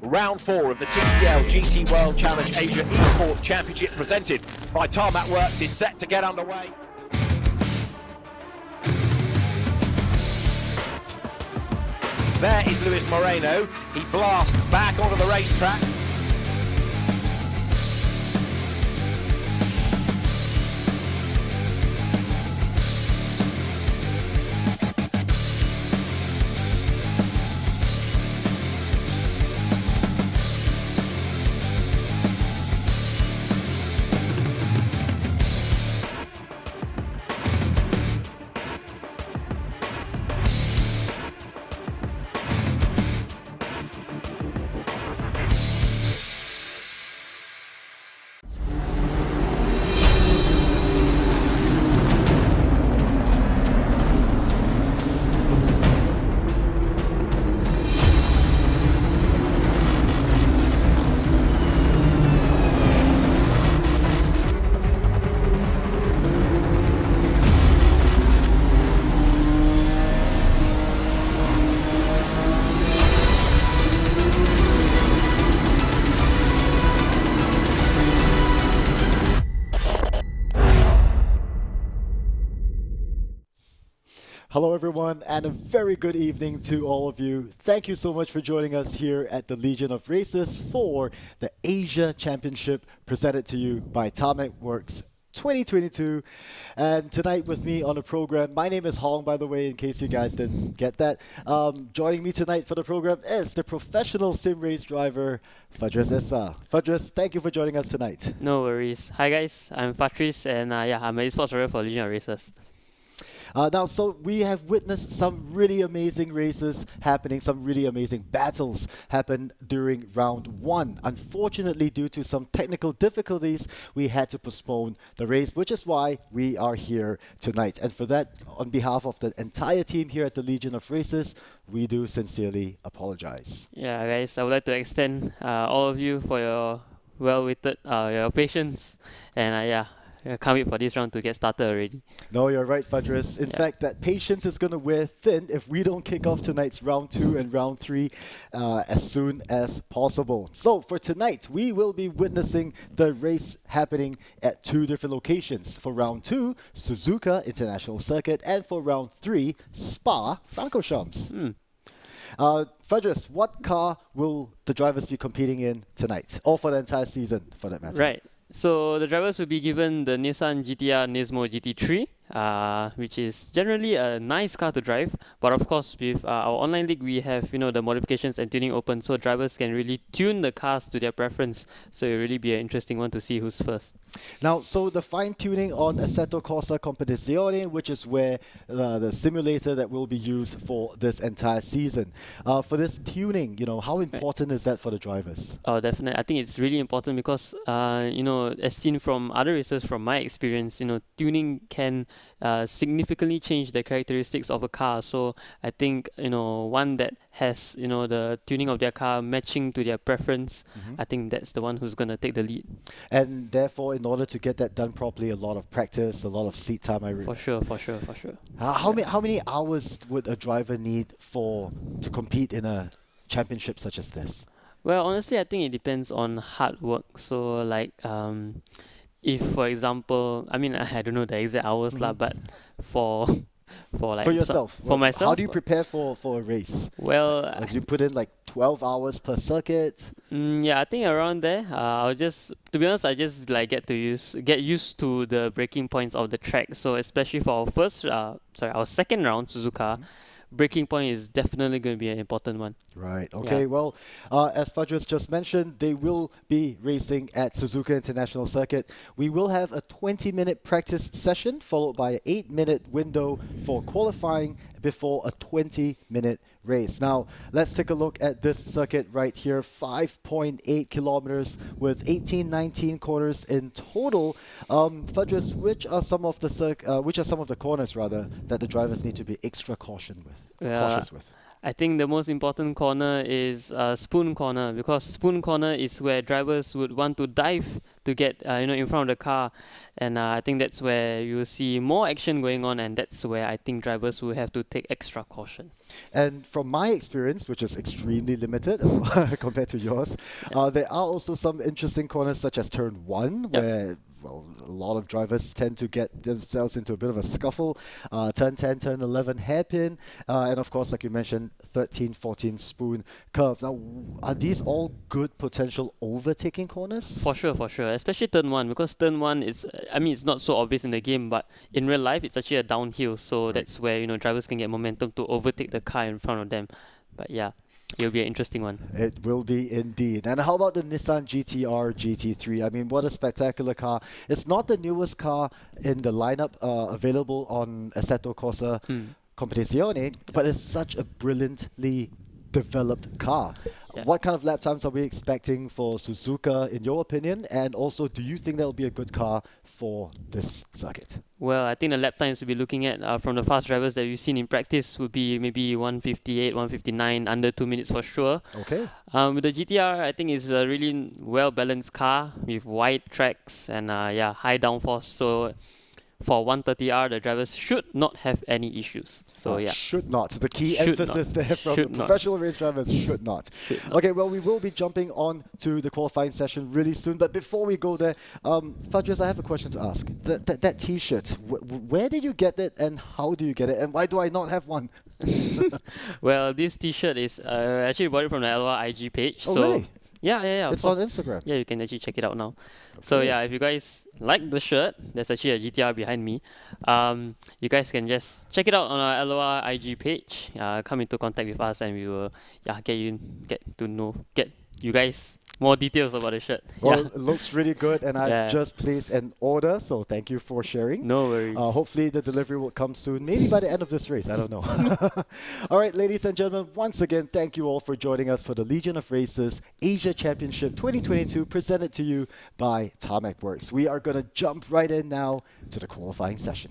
Round 4 of the TCL GT World Challenge Asia Esports Championship presented by Tarmac Works is set to get underway. There is Luis Moreno. He blasts back onto the racetrack. Hello everyone, and a very good evening to all of you. Thank you so much for joining us here at the Legion of Races for the Asia Championship presented to you by Tarmac Works 2022. And tonight with me on the program, my name is Hong, by the way, in case you guys didn't get that. Joining me tonight for the program is the professional sim race driver, Fadris Essa. Fadris, thank you for joining us tonight. No worries. Hi guys, I'm Fatris, and I'm an esports driver for Legion of Races. So we have witnessed some really amazing races happening, some really amazing battles happen during round 1. Unfortunately, due to some technical difficulties, we had to postpone the race, which is why we are here tonight. And for that, on behalf of the entire team here at the Legion of Races, we do sincerely apologize. Yeah, guys, I would like to extend all of you for your well-waited, your patience, and I can't wait for this round to get started already. No, you're right, Fadris. In fact, that patience is going to wear thin if we don't kick off tonight's round 2 and round 3 as soon as possible. So for tonight, we will be witnessing the race happening at 2 different locations. For round 2, Suzuka International Circuit, and for round 3, Spa Franchorchamps. Fadris, what car will the drivers be competing in tonight, or for the entire season, for that matter? Right. So the drivers will be given the Nissan GTR Nismo GT3, which is generally a nice car to drive. But of course, with our online league, we have the modifications and tuning open, so drivers can really tune the cars to their preference. So it'll really be an interesting one to see who's first. Now, so the fine tuning on Assetto Corsa Competizione, which is where the simulator that will be used for this entire season. For this tuning, how important is that for the drivers? Oh, definitely. I think it's really important because as seen from other races, from my experience, tuning can significantly change the characteristics of a car. So I think, one that has, the tuning of their car matching to their preference, I think that's the one who's going to take the lead. And therefore, in order to get that done properly, a lot of practice, a lot of seat time. For sure. How many hours would a driver need to compete in a championship such as this? Well, honestly, I think it depends on hard work. So, if, for example, I don't know the exact hours, but for yourself, for myself, how do you prepare for a race? Well, do you put in 12 hours per circuit? I think around there. To be honest, I just get used to the braking points of the track. So especially for our second round Suzuka. Braking point is definitely going to be an important one. Right. Okay. Yeah. Well, as Fadris just mentioned, they will be racing at Suzuka International Circuit. We will have a 20-minute practice session followed by an 8-minute window for qualifying before a 20-minute race. Now, let's take a look at this circuit right here. 5.8 kilometers with 19 corners in total. Fadris, which are some of the corners that the drivers need to be extra cautious with? I think the most important corner is spoon corner, because spoon corner is where drivers would want to dive to get in front of the car, and I think that's where you will see more action going on, and that's where I think drivers will have to take extra caution. And from my experience, which is extremely limited compared to yours, there are also some interesting corners such as turn 1, where a lot of drivers tend to get themselves into a bit of a scuffle. Turn 10, turn 11 hairpin, and of course, like you mentioned, 13, 14 spoon curve. Now, are these all good potential overtaking corners? For sure, especially turn 1, because turn 1 is, it's not so obvious in the game, but in real life, it's actually a downhill, so that's where drivers can get momentum to overtake the car in front of them. But yeah, it'll be an interesting one. It will be indeed. And how about the Nissan GTR GT3? I mean, what a spectacular car. It's not the newest car in the lineup available on Assetto Corsa Competizione, but it's such a brilliantly developed car. Yeah. What kind of lap times are we expecting for Suzuka, in your opinion? And also, do you think that will be a good car for this circuit? Well, I think the lap times we'll be looking at from the fast drivers that we've seen in practice would be maybe 158, 159, under 2 minutes for sure. Okay. With the GTR, I think it's a really well-balanced car with wide tracks and high downforce. So for 130R, the drivers should not have any issues. So should not. The key Should emphasis not. there from Should the not. professional race drivers, should not. Okay, well, we will be jumping on to the qualifying session really soon. But before we go there, Fadris, I have a question to ask. That T-shirt, where did you get it and how do you get it? And why do I not have one? Well, this T-shirt is actually bought it from the LOR IG page. Oh, so really? Yeah. It's on Instagram. Yeah, you can actually check it out now. So yeah, if you guys like the shirt, there's actually a GTR behind me. You guys can just check it out on our LOR IG page. Come into contact with us, and we will get you guys more details about the shirt. Well, it looks really good, and I Yeah. just placed an order, so thank you for sharing. No worries. Hopefully the delivery will come soon, maybe by the end of this race, I don't know. All right, ladies and gentlemen, once again, thank you all for joining us for the Legion of Races Asia Championship 2022, presented to you by Tarmac Works. We are going to jump right in now to the qualifying session.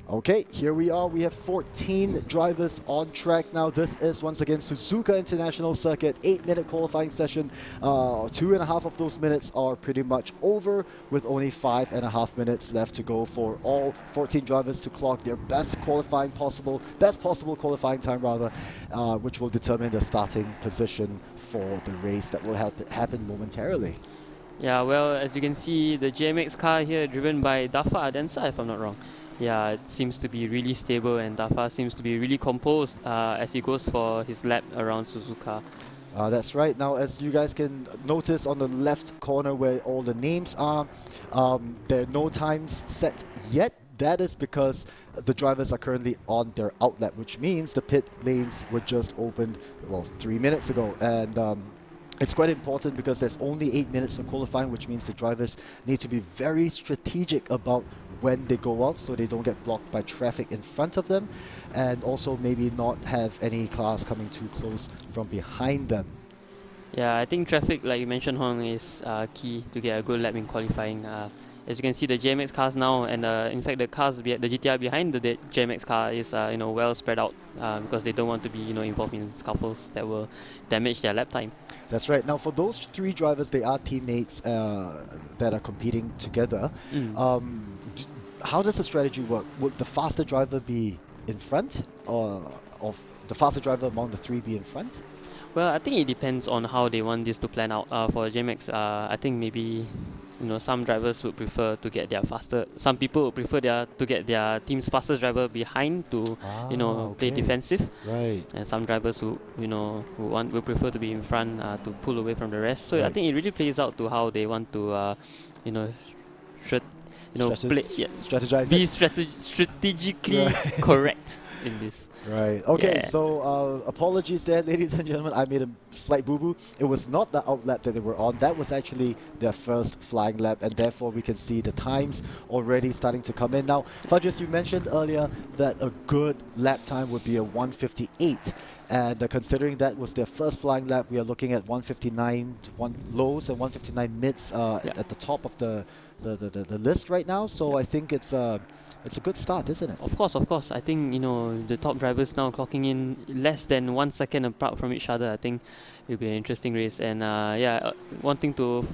Okay, here we are. We have 14 drivers on track now. This is once again Suzuka International Circuit, 8-minute qualifying session. 2.5 of those minutes are pretty much over, with only 5.5 minutes left to go for all 14 drivers to clock their best possible qualifying time rather, which will determine the starting position for the race that will happen momentarily. Yeah, well, as you can see, the JMX car here, driven by Dafa Adensa, if I'm not wrong. Yeah, it seems to be really stable, and Dafa seems to be really composed as he goes for his lap around Suzuka. That's right. Now, as you guys can notice on the left corner where all the names are, there are no times set yet. That is because the drivers are currently on their outlet, which means the pit lanes were just opened, 3 minutes ago. And it's quite important because there's only 8 minutes of qualifying, which means the drivers need to be very strategic about when they go out so they don't get blocked by traffic in front of them, and also maybe not have any cars coming too close from behind them. Yeah, I think traffic, like you mentioned, Hong, is key to get a good lap in qualifying. As you can see, the JMX cars now, and in fact the GTR behind the JMX car is well spread out because they don't want to be involved in scuffles that will damage their lap time. That's right. Now, for those 3 drivers, they are teammates that are competing together. How does the strategy work? Would the faster driver be in front, or the faster driver among the 3 be in front? Well, I think it depends on how they want this to plan out. For JMX, I think maybe some drivers would prefer to get their faster. Some people would prefer to get their team's fastest driver behind to play defensive. Right. And some drivers who will prefer to be in front to pull away from the rest. So I think it really plays out to how they want to strategize. Be strategically correct in this. Right. Okay. Yeah. So apologies there, ladies and gentlemen. I made a slight boo-boo. It was not the out lap that they were on. That was actually their first flying lap, and therefore we can see the times already starting to come in. Now, Fadris, you mentioned earlier that a good lap time would be a 158. And considering that was their first flying lap, we are looking at 159 lows and 159 mids at the top of the list right now. So I think it's a good start, isn't it? Of course. I think the top drivers now clocking in less than 1 second apart from each other. I think it'll be an interesting race. And one thing to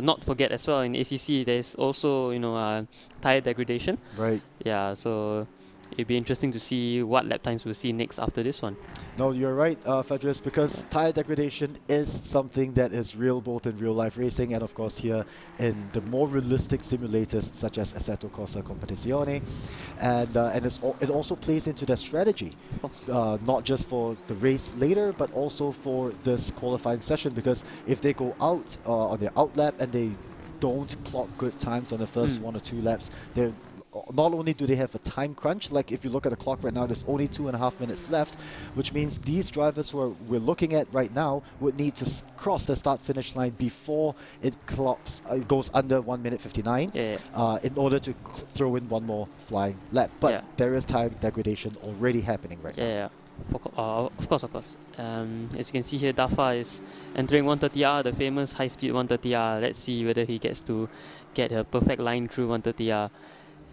not forget as well in ACC, there's also tire degradation. Right. Yeah, so it'll be interesting to see what lap times we'll see next after this one. No, you're right, Fedris, because tire degradation is something that is real both in real life racing and of course here in the more realistic simulators such as Assetto Corsa Competizione, and it also plays into their strategy, not just for the race later but also for this qualifying session, because if they go out on their out lap and they don't clock good times on the first 1 or 2 laps, they're not only do they have a time crunch, like if you look at the clock right now, there's only 2.5 minutes left, which means these drivers who we're looking at right now would need to cross the start-finish line before it clocks, it goes under 1 minute 59 in order to throw in one more flying lap. But there is time degradation already happening right now. Of course. As you can see here, Dafa is entering 130R, the famous high-speed 130R. Let's see whether he gets to get a perfect line through 130R.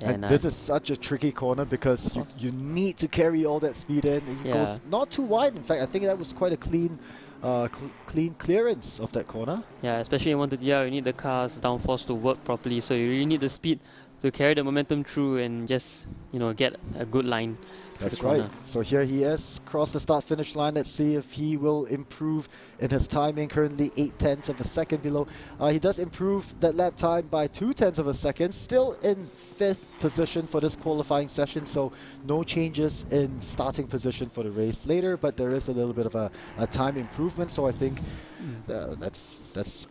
And this is such a tricky corner because you need to carry all that speed in. It goes not too wide. In fact, I think that was quite a clean clearance of that corner. Yeah, especially in 130R, you need the car's downforce to work properly. So you really need the speed to carry the momentum through and just get a good line. That's right. So here he is, crossed the start-finish line. Let's see if he will improve in his timing. Currently 0.8 of a second below. He does improve that lap time by 0.2 of a second. Still in 5th position for this qualifying session. So no changes in starting position for the race later, but there is a little bit of a time improvement. So I think that's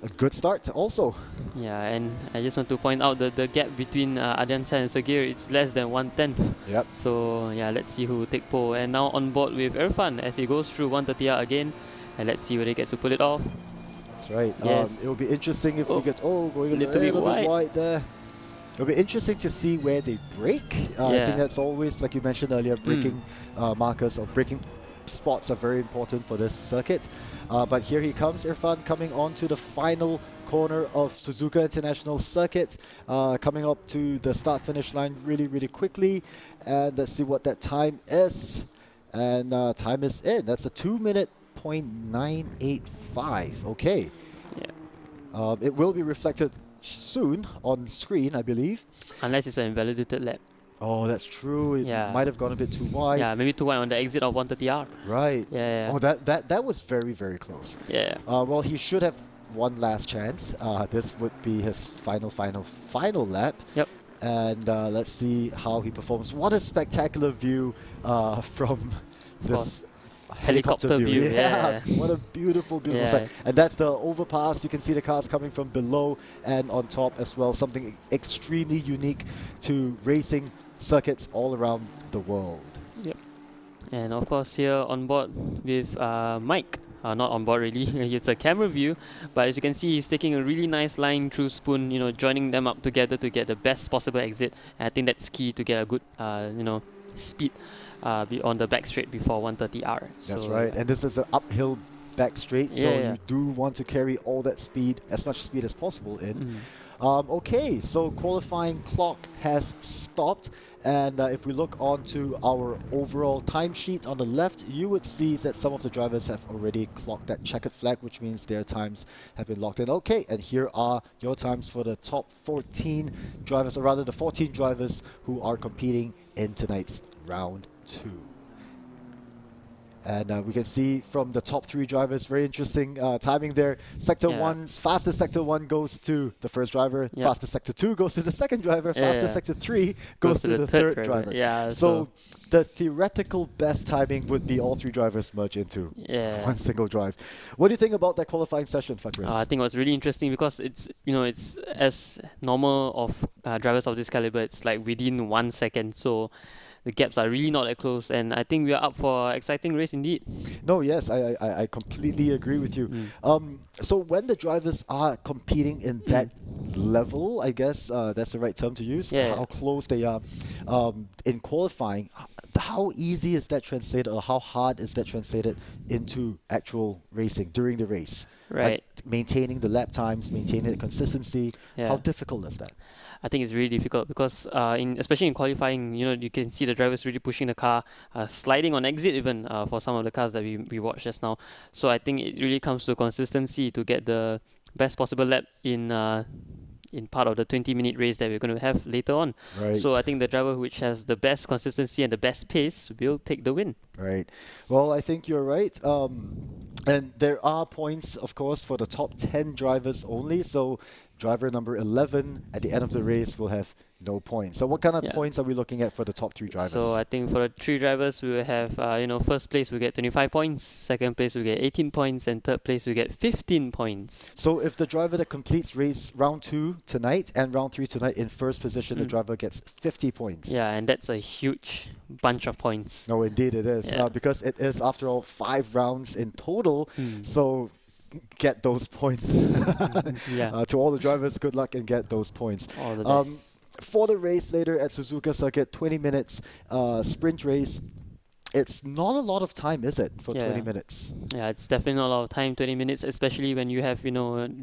a good start also. Yeah, and I just want to point out that the gap between Adrian San and Sagir is less than 1/10. Yep. So yeah, let's see who will take pole. And now on board with Irfan as he goes through 130R again, and let's see whether he gets to pull it off. That's right. Yes. It will be interesting if we get going a little bit wide there. It'll be interesting to see where they break. I think that's always, like you mentioned earlier, braking markers or braking spots are very important for this circuit. But here he comes, Irfan, coming on to the final corner of Suzuka International Circuit, coming up to the start-finish line really, really quickly. And let's see what that time is. And time is in. That's a 2:09.85. Okay. Yeah. It will be reflected soon on screen, I believe. Unless it's an invalidated lap. Oh, that's true. It might have gone a bit too wide. Yeah, maybe too wide on the exit of 130R. Right. Yeah. Oh, that was very, very close. Yeah. Well, he should have one last chance. This would be his final lap. Yep. And let's see how he performs. What a spectacular view from this helicopter view. Yeah. What a beautiful sight. And that's the overpass. You can see the cars coming from below and on top as well. Something extremely unique to racing circuits all around the world. Yep. And of course here on board with Mike. Not on board really, it's a camera view, but as you can see, he's taking a really nice line through Spoon, joining them up together to get the best possible exit. And I think that's key to get a good, speed on the back straight before 130R. That's right, and this is an uphill back straight, so you do want to carry all that speed, as much speed as possible in. Okay, so qualifying clock has stopped. And if we look onto our overall timesheet on the left, you would see that some of the drivers have already clocked that checkered flag, which means their times have been locked in. Okay, and here are your times for the top 14 drivers, or rather the 14 drivers who are competing in tonight's round 2. And we can see from the top 3 drivers, very interesting timing there. Sector 1's fastest Sector 1 goes to the first driver. Fastest Sector 2 goes to the second driver. Fastest Sector 3 goes to the third driver. So the theoretical best timing would be all 3 drivers merge into one single drive. What do you think about that qualifying session, Fadris? I think it was really interesting because it's it's as normal of drivers of this caliber. It's like within 1 second. So the gaps are really not that close, and I think we are up for an exciting race indeed. No, yes, I completely agree with you. So when the drivers are competing in that level, I guess that's the right term to use, how close they are in qualifying, how easy is that translated, or how hard is that translated into actual racing during the race? Right. Maintaining the lap times, maintaining the consistency. Yeah. How difficult is that? I think it's really difficult because especially in qualifying, you can see the drivers really pushing the car, sliding on exit even for some of the cars that we watched just now. So I think it really comes to consistency to get the best possible lap in part of the 20-minute race that we're going to have later on. Right. So I think the driver which has the best consistency and the best pace will take the win. Right. Well, I think you're right. And there are points, of course, for the top 10 drivers only. So driver number 11 at the end of the race will have no points. So what kind of points are we looking at for the top 3 drivers? So I think for the 3 drivers, we will have, first place we get 25 points, second place we get 18 points, and third place we get 15 points. So if the driver that completes race round 2 tonight and round 3 tonight in first position, the driver gets 50 points. Yeah, and that's a huge bunch of points. No, indeed it is. Yeah. Because it is, after all, 5 rounds in total. So get those points. Yeah. To all the drivers, good luck and get those points. All the best. For the race later at Suzuka Circuit, 20 minutes sprint race. It's not a lot of time, is it, for 20 minutes? Yeah, it's definitely not a lot of time, 20 minutes, especially when you have,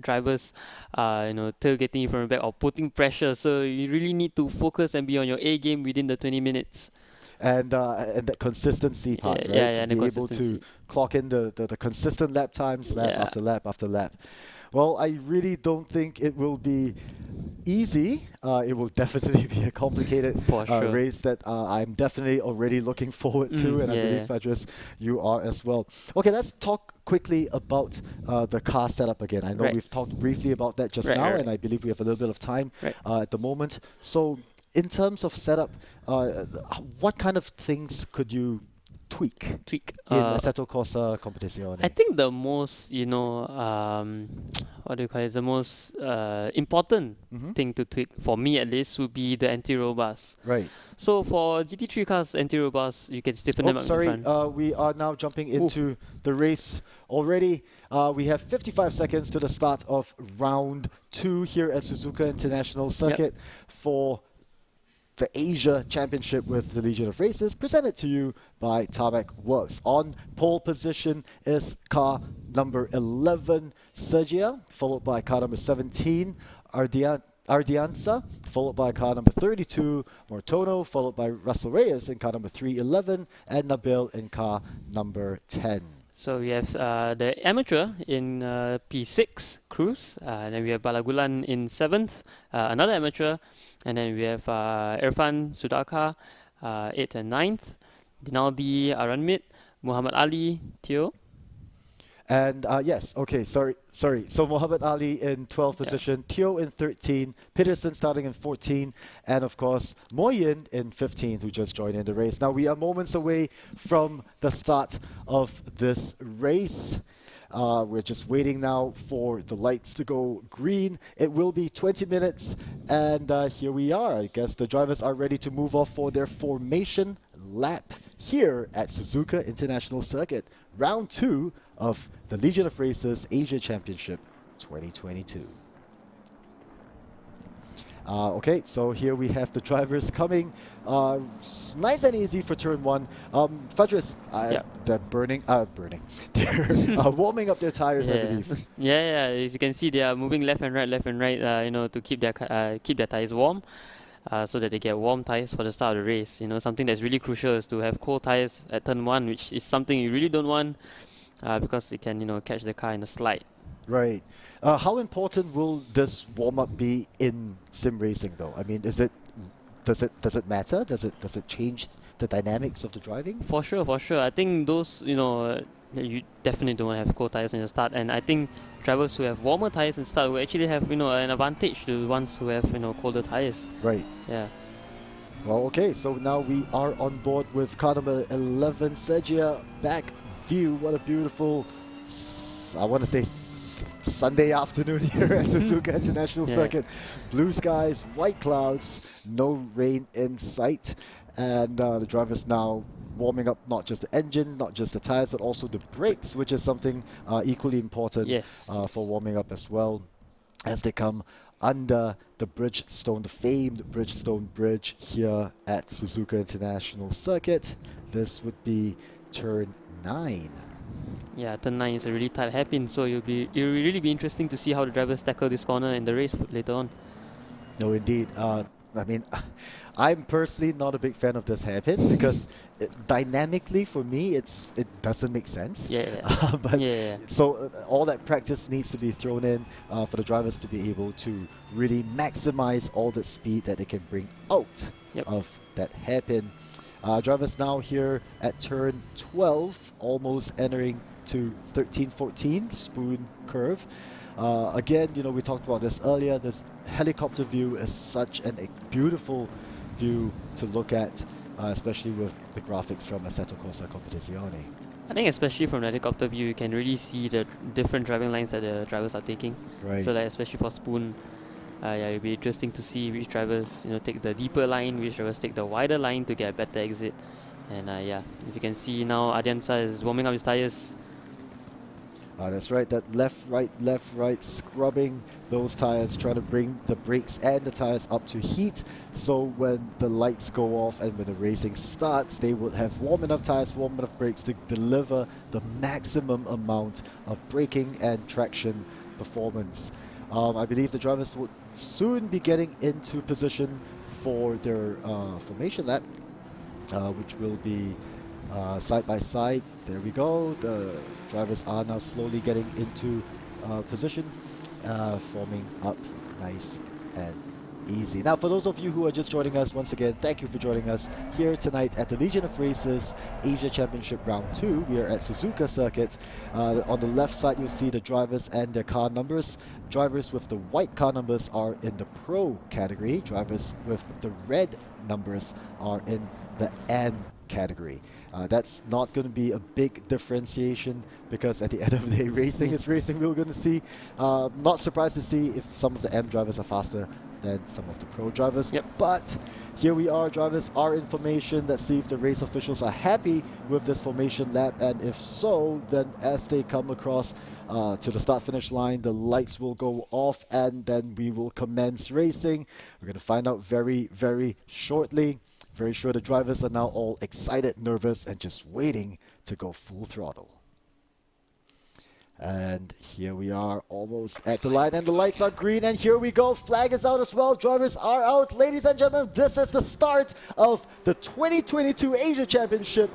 drivers, tailgating you from the back or putting pressure. So you really need to focus and be on your A game within the 20 minutes. And that consistency part, right? Yeah, to be able to clock in the consistent lap times, lap after lap after lap. Well, I really don't think it will be easy. It will definitely be a complicated race that I'm definitely already looking forward to, and I believe, Fedras, you are as well. Okay, let's talk quickly about the car setup again. I know we've talked briefly about that just now, and I believe we have a little bit of time at the moment. So in terms of setup, what kind of things could you tweak in Assetto Corsa Competizione? I think the most, what do you call it, the most important thing to tweak, for me at least, would be the anti-roll bars. Right. So for GT3 cars, anti-roll bars, you can stiffen them up in front. We are now jumping into the race already. We have 55 seconds to the start of round 2 here at Suzuka International Circuit for the Asia Championship with the Legion of Races, presented to you by Tarmac Works. On pole position is car number 11, Sergia, followed by car number 17, Ardianza, followed by car number 32, Mortono, followed by Russell Reyes in car number 311, and Nabil in car number 10. So we have the amateur in P6, Cruz, and then we have Balagulan in 7th, another amateur, and then we have Irfan Sudaka, 8th and 9th, Dinaldi Aranmit, Muhammad Ali, Theo. And yes, okay, sorry. So Muhammad Ali in 12th position, Theo in 13, Peterson starting in 14, and of course Moyen in 15, who just joined in the race. Now we are moments away from the start of this race. We're just waiting now for the lights to go green. It will be 20 minutes, and here we are. I guess the drivers are ready to move off for their formation lap here at Suzuka International Circuit, round 2 of the Legion of Races Asia Championship 2022. Okay, so here we have the drivers coming. Nice and easy for turn 1. Fadris, they're They're warming up their tires, I believe. Yeah. As you can see, they are moving left and right, to keep their tires warm. So that they get warm tires for the start of the race. Something that's really crucial is to have cold tires at turn 1, which is something you really don't want because it can, catch the car in a slide. Right. How important will this warm-up be in sim racing, though? I mean, does it matter? Does it change the dynamics of the driving? For sure. I think those, you definitely don't want to have cold tires in the start, and I think drivers who have warmer tires in the start will actually have, an advantage to the ones who have, colder tires. Right. Yeah. Well, okay, so now we are on board with car number 11, Sergia. Back view. What a beautiful, I want to say, Sunday afternoon here at Suzuka International Circuit. Blue skies, white clouds, no rain in sight, and the drivers now warming up not just the engine, not just the tires, but also the brakes, which is something equally important for warming up as well, as they come under the Bridgestone, the famed Bridgestone Bridge here at Suzuka International Circuit. This would be turn 9. Yeah, turn 9 is a really tight hairpin, so it'll really be interesting to see how the drivers tackle this corner in the race later on. No, indeed. I mean, I'm personally not a big fan of this hairpin because dynamically for me it doesn't make sense. But so all that practice needs to be thrown in for the drivers to be able to really maximize all the speed that they can bring out of that hairpin. Drivers now here at turn 12, almost entering to 13-14 spoon curve. Again, you know, we talked about this earlier. This helicopter view is such a beautiful view to look at, especially with the graphics from Assetto Corsa Competizione. I think especially from the helicopter view, you can really see the different driving lines that the drivers are taking. Right. So like especially for spoon, yeah, it'll be interesting to see which drivers, you know, take the deeper line, which drivers take the wider line to get a better exit. And yeah, as you can see now, Adiansa is warming up his tires. That's right, that left, right, scrubbing those tires, trying to bring the brakes and the tires up to heat, so when the lights go off and when the racing starts, they will have warm enough tires, warm enough brakes to deliver the maximum amount of braking and traction performance. I believe the drivers will soon be getting into position for their formation lap, which will be side by side. There we go. The drivers are now slowly getting into position, forming up nice and easy. Now, for those of you who are just joining us, once again, thank you for joining us here tonight at the Legion of Races Asia Championship Round 2. We are at Suzuka Circuit. On the left side, you'll see the drivers and their car numbers. Drivers with the white car numbers are in the Pro category. Drivers with the red numbers are in the M category. That's not going to be a big differentiation because at the end of the day, racing is racing. We're going to see, not surprised to see if some of the M drivers are faster than some of the Pro drivers. But here we are, drivers are in formation. Let's see if the race officials are happy with this formation lap, and if so, then as they come across to the start-finish line, the lights will go off and then we will commence racing. We're going to find out very, very shortly. Very sure the drivers are now all excited, nervous, and just waiting to go full throttle. And here we are, almost at the line, and the lights are green, and here we go. Flag is out as well. Drivers are out. Ladies and gentlemen, this is the start of the 2022 Asia Championship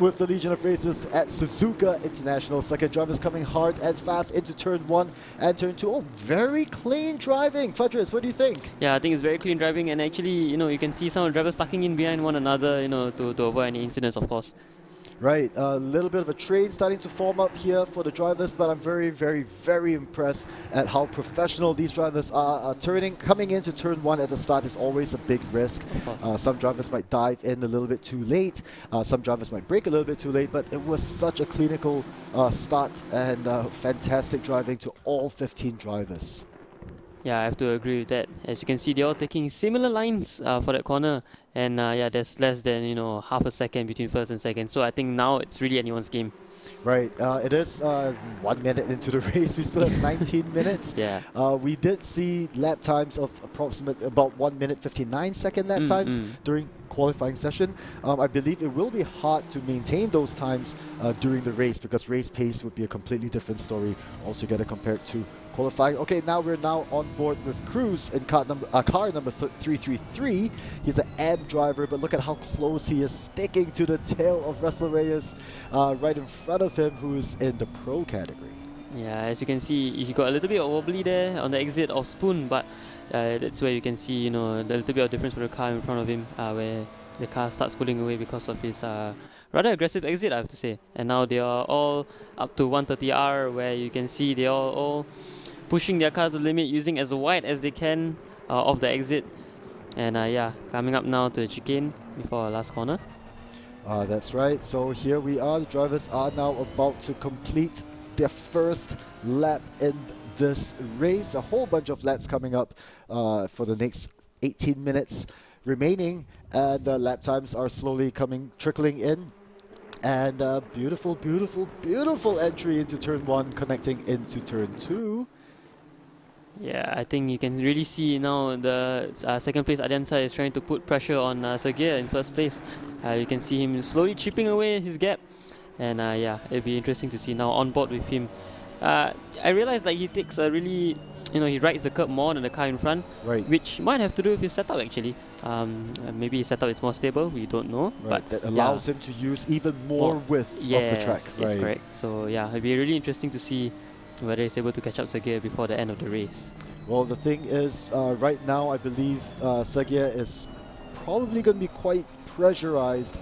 with the Legion of Races at Suzuka International Circuit. Drivers coming hard and fast into turn 1 and turn 2. Oh, very clean driving. Fadris, what do you think? Yeah, I think it's very clean driving, and actually, you know, you can see some of the drivers tucking in behind one another, you know, to avoid any incidents, of course. Right, a little bit of a train starting to form up here for the drivers, but I'm very, very, very impressed at how professional these drivers are. Coming into turn 1 at the start is always a big risk. Some drivers might dive in a little bit too late. Some drivers might brake a little bit too late, but it was such a clinical start and fantastic driving to all 15 drivers. Yeah, I have to agree with that. As you can see, they're all taking similar lines for that corner, and yeah, there's less than, you know, half a second between first and second. So I think now it's really anyone's game. Right, it is 1 minute into the race. We still have 19 minutes. Yeah. We did see lap times of approximately about 1 minute 59 second lap times during qualifying session. I believe it will be hard to maintain those times during the race because race pace would be a completely different story altogether compared to qualifying. Okay, now we're on board with Cruz in car number 333. He's an M driver, but look at how close he is sticking to the tail of Russell Reyes right in front of him, who's in the Pro category. Yeah, as you can see, he got a little bit wobbly there on the exit of Spoon, but that's where you can see, you know, the little bit of difference with the car in front of him, where the car starts pulling away because of his rather aggressive exit, I have to say. And now they are all up to 130R, where you can see they are all pushing their car to the limit, using as wide as they can of the exit. And yeah, coming up now to the chicane before our last corner. That's right. So here we are. The drivers are now about to complete their first lap in this race. A whole bunch of laps coming up for the next 18 minutes remaining, and lap times are slowly trickling in. And beautiful, beautiful, beautiful entry into turn 1, connecting into turn 2. Yeah, I think you can really see now the second place Adiansa is trying to put pressure on Sergei in first place. You can see him slowly chipping away his gap, and yeah, it'll be interesting to see now on board with him. I realized that he takes a really, he rides the curb more than the car in front, Right. which might have to do with his setup actually. Maybe his setup is more stable, we don't know. Right, But that allows him to use even more width of the track. Yes, Right. correct. So yeah, it'll be really interesting to see whether he's able to catch up Sergei before the end of the race. Well, the thing is, right now, I believe Sergei is probably going to be quite pressurized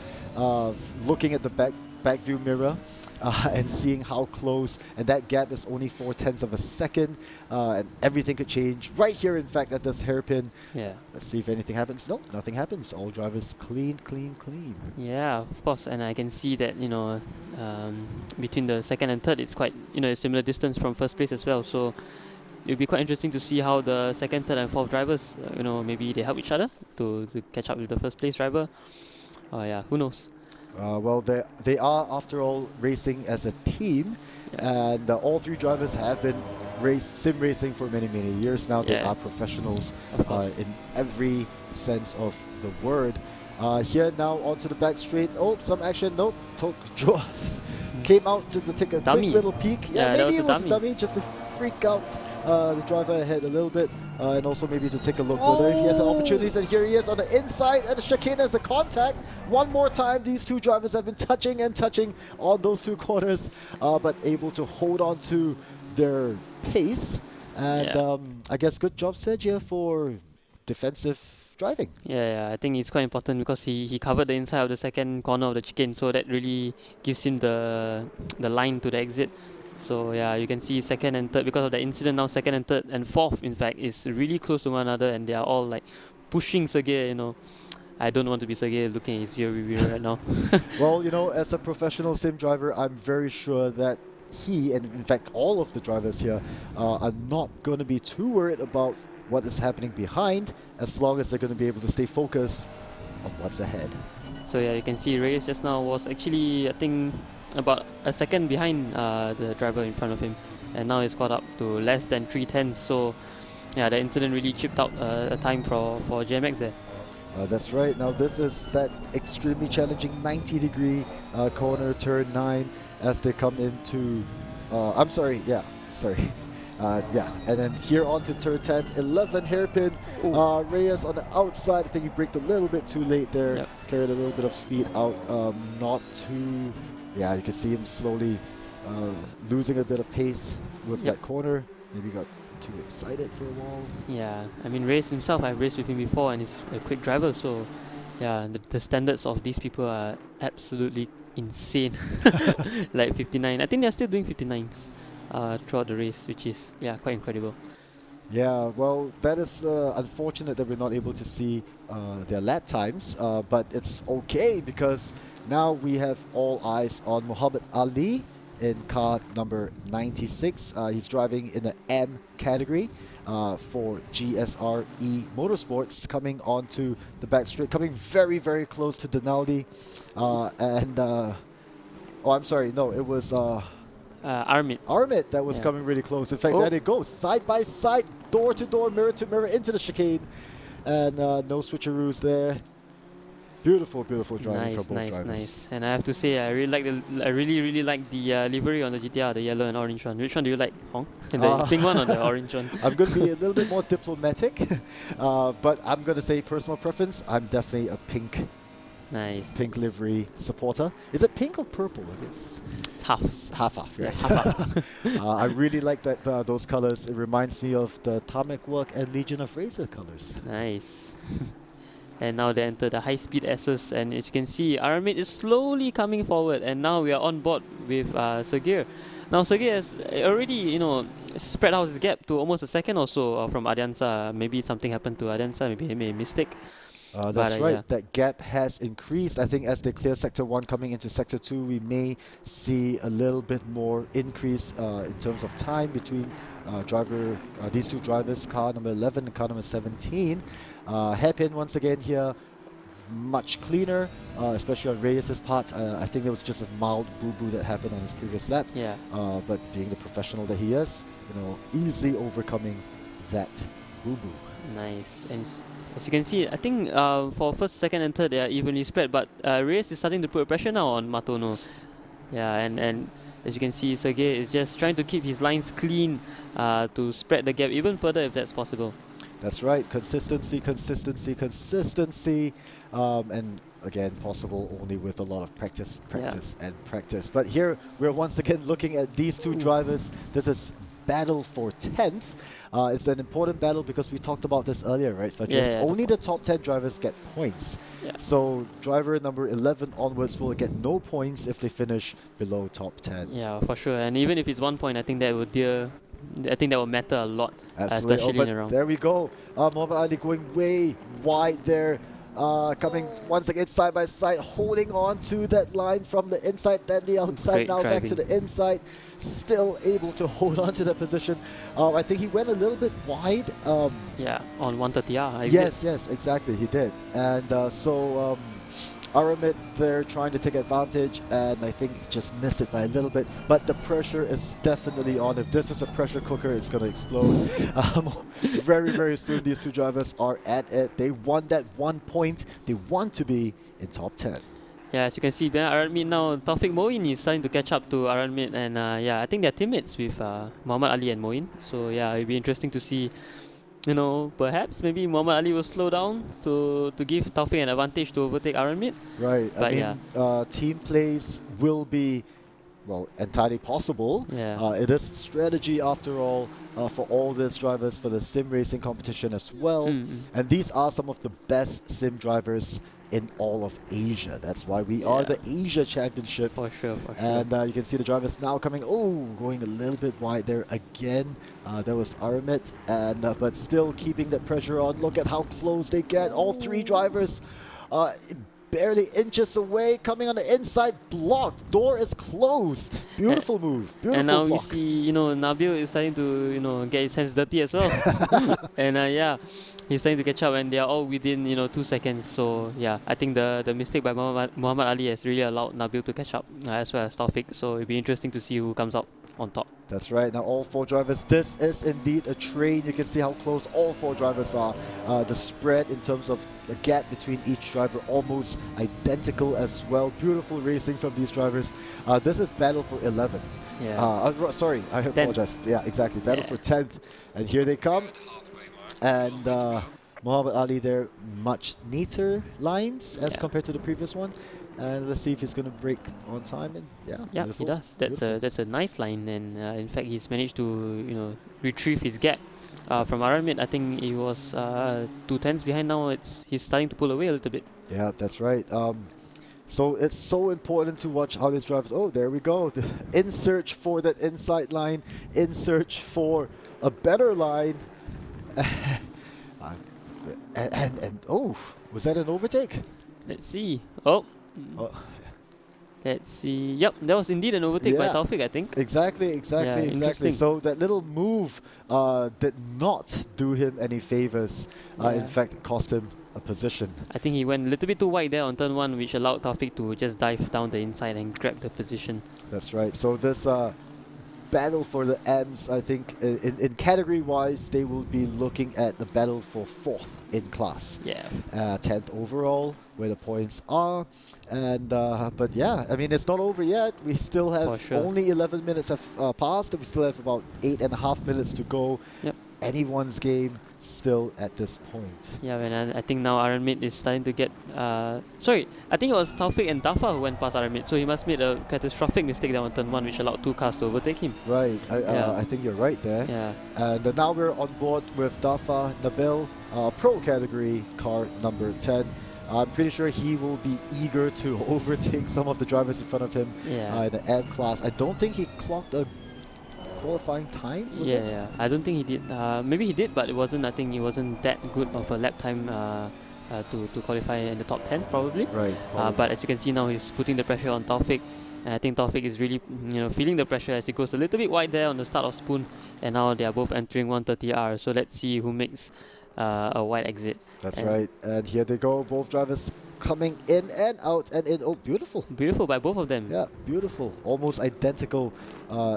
looking at the back view mirror and seeing how close, and that gap is only 0.4 of a second, and everything could change right here, in fact, at this hairpin. Yeah. Let's see if anything happens. Nope, nothing happens. All drivers clean, clean, clean. Yeah, of course, and I can see that, between the second and third, it's quite, a similar distance from first place as well. So it'll be quite interesting to see how the second, third, and fourth drivers, maybe they help each other to catch up with the first place driver. Yeah, who knows? Well, they are, after all, racing as a team, and all three drivers have been sim racing for many, many years now. They are professionals in every sense of the word. Here now onto the back straight. Oh, some action. Nope. Came out just to take a quick little peek. Yeah, maybe it was a dummy just to freak out the driver ahead a little bit, and also maybe to take a look whether he has an opportunity. And here he is on the inside at the chicane as a contact. One more time, these two drivers have been touching and touching on those two corners, but able to hold on to their pace. And I guess good job, Sergio, for defensive driving. Yeah, I think it's quite important because he covered the inside of the second corner of the chicane, so that really gives him the line to the exit. So yeah, you can see second and third, because of the incident now, second and third and fourth, in fact, is really close to one another, and they are all like pushing Sergei, I don't want to be Sergei looking at his rear view right now. Well, as a professional sim driver, I'm very sure that he, and in fact all of the drivers here, are not going to be too worried about what is happening behind, as long as they're going to be able to stay focused on what's ahead. So yeah, you can see Reyes just now was actually, I think, about a second behind the driver in front of him, and now he's caught up to less than 3/10. So yeah, the incident really chipped out a time for JMX there. That's right. Now this is that extremely challenging 90-degree corner, turn 9, as they come into, and then here on to turn 10, 11 hairpin. Reyes on the outside. I think he braked a little bit too late there. Carried a little bit of speed out. Not too, you can see him slowly losing a bit of pace with that corner. Maybe got too excited for a while. Yeah, I mean, Reyes himself, I've raced with him before, and he's a quick driver, so yeah, the standards of these people are absolutely insane. Like 59. I think they're still doing 59s throughout the race, which is quite incredible. Yeah, well, that is unfortunate that we're not able to see their lap times, but it's okay because now we have all eyes on Muhammad Ali in car number 96. He's driving in the M category for GSRE Motorsports, coming onto the back straight, coming very, very close to Denaldi. I'm sorry, no, it was Armit that was coming really close. In fact, there it goes, side by side, door to door, mirror to mirror, into the chicane, and no switcheroos there. Beautiful, beautiful driving from both drivers. Nice. And I have to say, I really like the livery on the GTR, the yellow and orange one. Which one do you like, Hong? The pink one or the orange one? I'm going to be a little bit more diplomatic, but I'm going to say personal preference. I'm definitely a pink livery supporter. Is it pink or purple? I guess it's half. Half, yeah. Half. I really like that those colors. It reminds me of the Tarmac Works and Legion of Razor colors. Nice. And now they enter the high-speed S's, and as you can see, Aramid is slowly coming forward, and now we are on board with Sergei. Now Sergei has already, spread out his gap to almost a second or so from Adiansa. Maybe something happened to Adiansa, maybe he made a mistake. That's right, that gap has increased. I think as they clear Sector 1 coming into Sector 2, we may see a little bit more increase in terms of time between these two drivers, car number 11 and car number 17. Hairpin once again here, much cleaner, especially on Reyes' part. I think there was just a mild boo-boo that happened on his previous lap. But being the professional that he is, easily overcoming that boo-boo. Nice. And as you can see, I think for first, second, and third, they are evenly spread. But Reyes is starting to put pressure now on Matono. Yeah, and as you can see, Sergey is just trying to keep his lines clean to spread the gap even further if that's possible. That's right. Consistency, consistency, consistency. And again, possible only with a lot of practice, and practice. But here, we're once again looking at these two drivers. This is battle for 10th. It's an important battle because we talked about this earlier, right? Only the top 10 drivers get points. Yeah. So driver number 11 onwards will get no points if they finish below top 10. Yeah, for sure. And even if it's 1 point, I think that will matter a lot, Absolutely. especially in the round. There we go. Muhammad Ali going way wide there. Coming once again side by side, holding on to that line from the inside, then the outside, Great now driving. back to the inside. Still able to hold on to that position. I think he went a little bit wide. Yeah, on 130R. Yes, exactly, he did. And so Aramid, they're trying to take advantage, and I think just missed it by a little bit. But the pressure is definitely on. If this is a pressure cooker, it's going to explode. Very, very soon, these two drivers are at it. They won that 1 point. They want to be in top 10. Yeah, as you can see, behind Aramid now, Taufik Moin is starting to catch up to Aramid, and yeah, I think they're teammates with Muhammad Ali and Moin. So yeah, it'll be interesting to see. You know, perhaps maybe Muhammad Ali will slow down to give Taufik an advantage to overtake Aramid. Right. But I mean, team plays will be, well, entirely possible. Yeah. It is strategy after all for all these drivers for the sim racing competition as well. And these are some of the best sim drivers in all of Asia. That's why we are the Asia Championship. For sure. And you can see the drivers now coming, going a little bit wide there again. That was Aramid, and but still keeping that pressure on. Look at how close they get. All three drivers barely inches away, coming on the inside, blocked. Door is closed. Beautiful move. Beautiful And now block. we see, Nabil is starting to, get his hands dirty as well. And yeah, he's starting to catch up, and they are all within, 2 seconds. So yeah, I think the mistake by Muhammad Ali has really allowed Nabil to catch up as well as Taufik. So it'll be interesting to see who comes out on top. That's right. Now all four drivers, this is indeed a train. You can see how close all four drivers are. The spread in terms of the gap between each driver almost identical as well. Beautiful racing from these drivers. This is battle for 11. Yeah. Sorry, I apologize. Yeah, exactly. Battle for 10th. And here they come. And Muhammad Ali there, much neater lines as compared to the previous one. And let's see if he's going to break on time. And yeah, he does. That's a nice line, and in fact he's managed to retrieve his gap from Aramid. I think he was 2 tenths behind. Now he's starting to pull away a little bit. Yeah, that's right. So it's so important to watch how these drivers. Oh, there we go. In search for that inside line, in search for a better line. And oh, was that an overtake? Let's see. Oh. Let's see. Yep, that was indeed an overtake by Taufik, I think. Exactly. So that little move did not do him any favors. In fact, it cost him a position. I think he went a little bit too wide there on turn 1, which allowed Taufik to just dive down the inside and grab the position. That's right. So this battle for the M's, I think in category wise, they will be looking at the battle for 4th in class. Yeah. 10th overall, where the points are. And but yeah, I mean, it's not over yet. We still have only 11 minutes have passed. We still have about 8.5 minutes to go. Yep. Anyone's game still at this point. Yeah, and I think now Aramid is starting to get... sorry, I think it was Taufik and Dafa who went past Aramid, so he must made a catastrophic mistake there on turn 1, which allowed 2 cars to overtake him. Right, I think you're right there. Yeah. And now we're on board with Dafa Nabil, Pro category, car number 10. I'm pretty sure he will be eager to overtake some of the drivers in front of him in the M class. I don't think he clocked a qualifying time, was it? Yeah, I don't think he did. Maybe he did, but it wasn't. I think it wasn't that good of a lap time to qualify in the top 10 probably. Right. But as you can see now, he's putting the pressure on Taufik. And I think Taufik is really feeling the pressure as he goes a little bit wide there on the start of Spoon, and now they are both entering 130R. So let's see who makes a wide exit. That's right. And here they go. Both drivers coming in and out and in. Oh, beautiful. Beautiful by both of them. Yeah, beautiful. Almost identical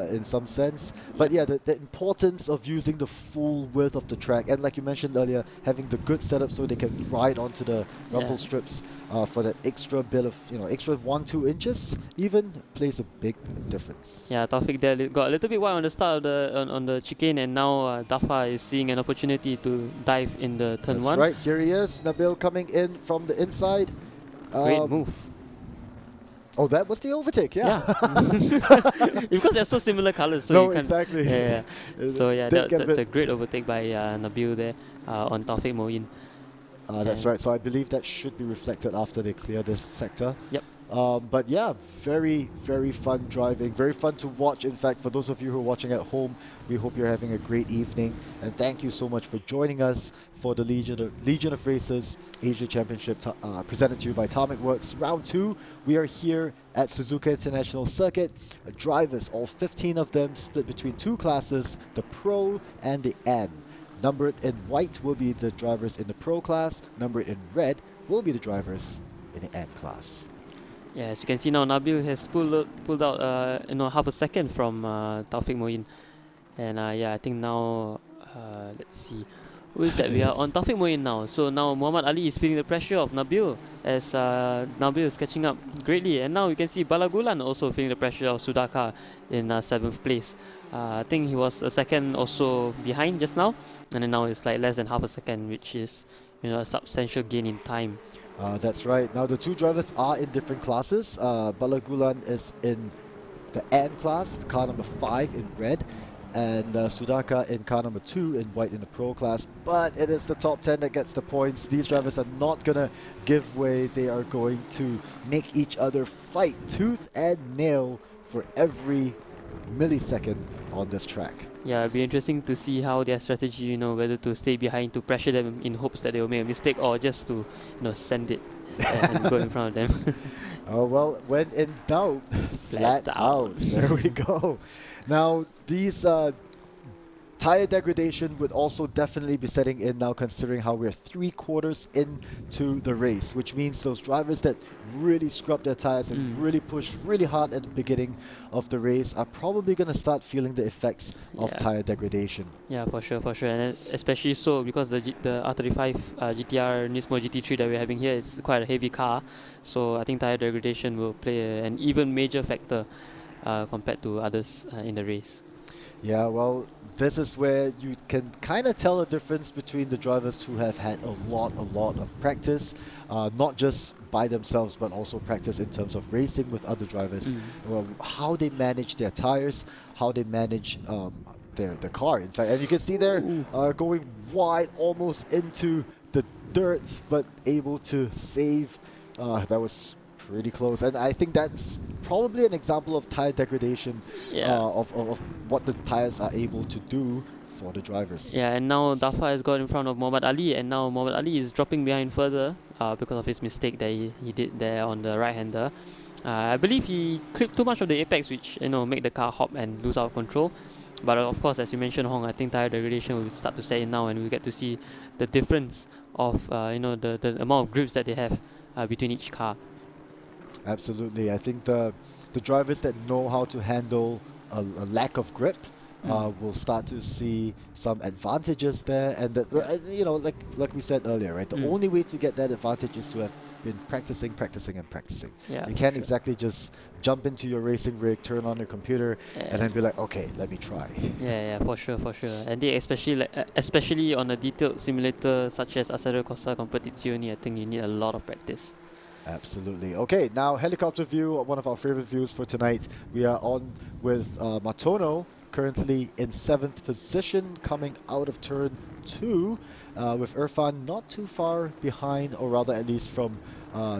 in some sense. But yeah, the importance of using the full width of the track, and like you mentioned earlier, having the good setup so they can ride onto the rumble strips for that extra bit of, extra 1-2 inches even plays a big difference. Yeah, Taufik there got a little bit wide on the start of the on the chicane, and now Dafa is seeing an opportunity to dive in the turn That's one. right, here he is, Nabil coming in from the inside. Great move. Oh, that was the overtake, yeah. Because they're so similar colors. So no, you can't, exactly. Yeah. So yeah, Did get that's a great overtake by Nabil there on Taufik Moin. That's right. So I believe that should be reflected after they clear this sector. Yep. But yeah, very, very fun driving. Very fun to watch. In fact, for those of you who are watching at home, we hope you're having a great evening. And thank you so much for joining us for the Legion of Races Asia Championship presented to you by Tarmac Works. Round 2, we are here at Suzuka International Circuit. Drivers, all 15 of them, split between 2 classes, the Pro and the M. Numbered in white will be the drivers in the Pro class. Numbered in red will be the drivers in the M class. Yeah, as you can see now, Nabil has pulled out half a second from Taufik Moin, and yeah, I think now let's see, who is that? We are on Taufik Moin now. So now Muhammad Ali is feeling the pressure of Nabil as Nabil is catching up greatly, and now you can see Balagulan also feeling the pressure of Sudaka in 7th place. I think he was a second or so behind just now, and then now it's like less than half a second, which is a substantial gain in time. That's right. Now the 2 drivers are in different classes. Balagulan is in the M class, car number 5 in red, and Sudaka in car number 2 in white in the Pro class. But it is the top 10 that gets the points. These drivers are not going to give way. They are going to make each other fight tooth and nail for every millisecond on this track. Yeah, it'll be interesting to see how their strategy, whether to stay behind to pressure them in hopes that they will make a mistake, or just to, send it and go in front of them. Oh, well, when in doubt, flat out. There we go. Now, these tire degradation would also definitely be setting in now, considering how we're 3/4 into the race, which means those drivers that really scrub their tires and really push really hard at the beginning of the race are probably going to start feeling the effects of tire degradation. Yeah, for sure, and especially so because the R35 GTR Nismo GT3 that we're having here is quite a heavy car, so I think tire degradation will play an even major factor compared to others in the race. Yeah, well, this is where you can kind of tell a difference between the drivers who have had a lot of practice, not just by themselves, but also practice in terms of racing with other drivers, how they manage their tires, how they manage their car, in fact. And you can see there, going wide almost into the dirt, but able to save. That was pretty close, and I think that's probably an example of tire degradation, of what the tires are able to do for the drivers. Yeah, and now Dafa has got in front of Muhammad Ali, and now Muhammad Ali is dropping behind further because of his mistake that he did there on the right-hander. I believe he clipped too much of the apex, which make the car hop and lose out of control. But of course, as you mentioned, Hong, I think tire degradation will start to set in now, and we get to see the difference of the amount of grips that they have between each car. Absolutely. I think the drivers that know how to handle a lack of grip will start to see some advantages there, and like we said earlier, right? The only way to get that advantage is to have been practicing. Yeah, you can't exactly just jump into your racing rig, turn on your computer, and then be like, okay, let me try. Yeah, for sure. And they especially on a detailed simulator such as Acero Corsa Competizione, I think you need a lot of practice. Absolutely. Okay, now helicopter view, one of our favorite views for tonight. We are on with Matono, currently in 7th position, coming out of turn 2, with Irfan not too far behind, or rather at least from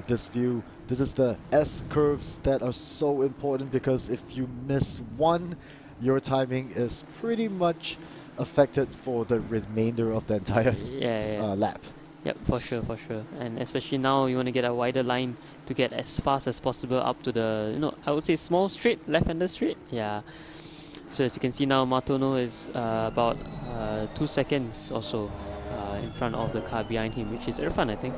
this view. This is the S curves that are so important, because if you miss one, your timing is pretty much affected for the remainder of the entire lap. Yep, for sure. And especially now, you want to get a wider line to get as fast as possible up to the, I would say small straight, left-hander straight. Yeah. So as you can see now, Matono is about 2 seconds or so in front of the car behind him, which is Irfan, I think.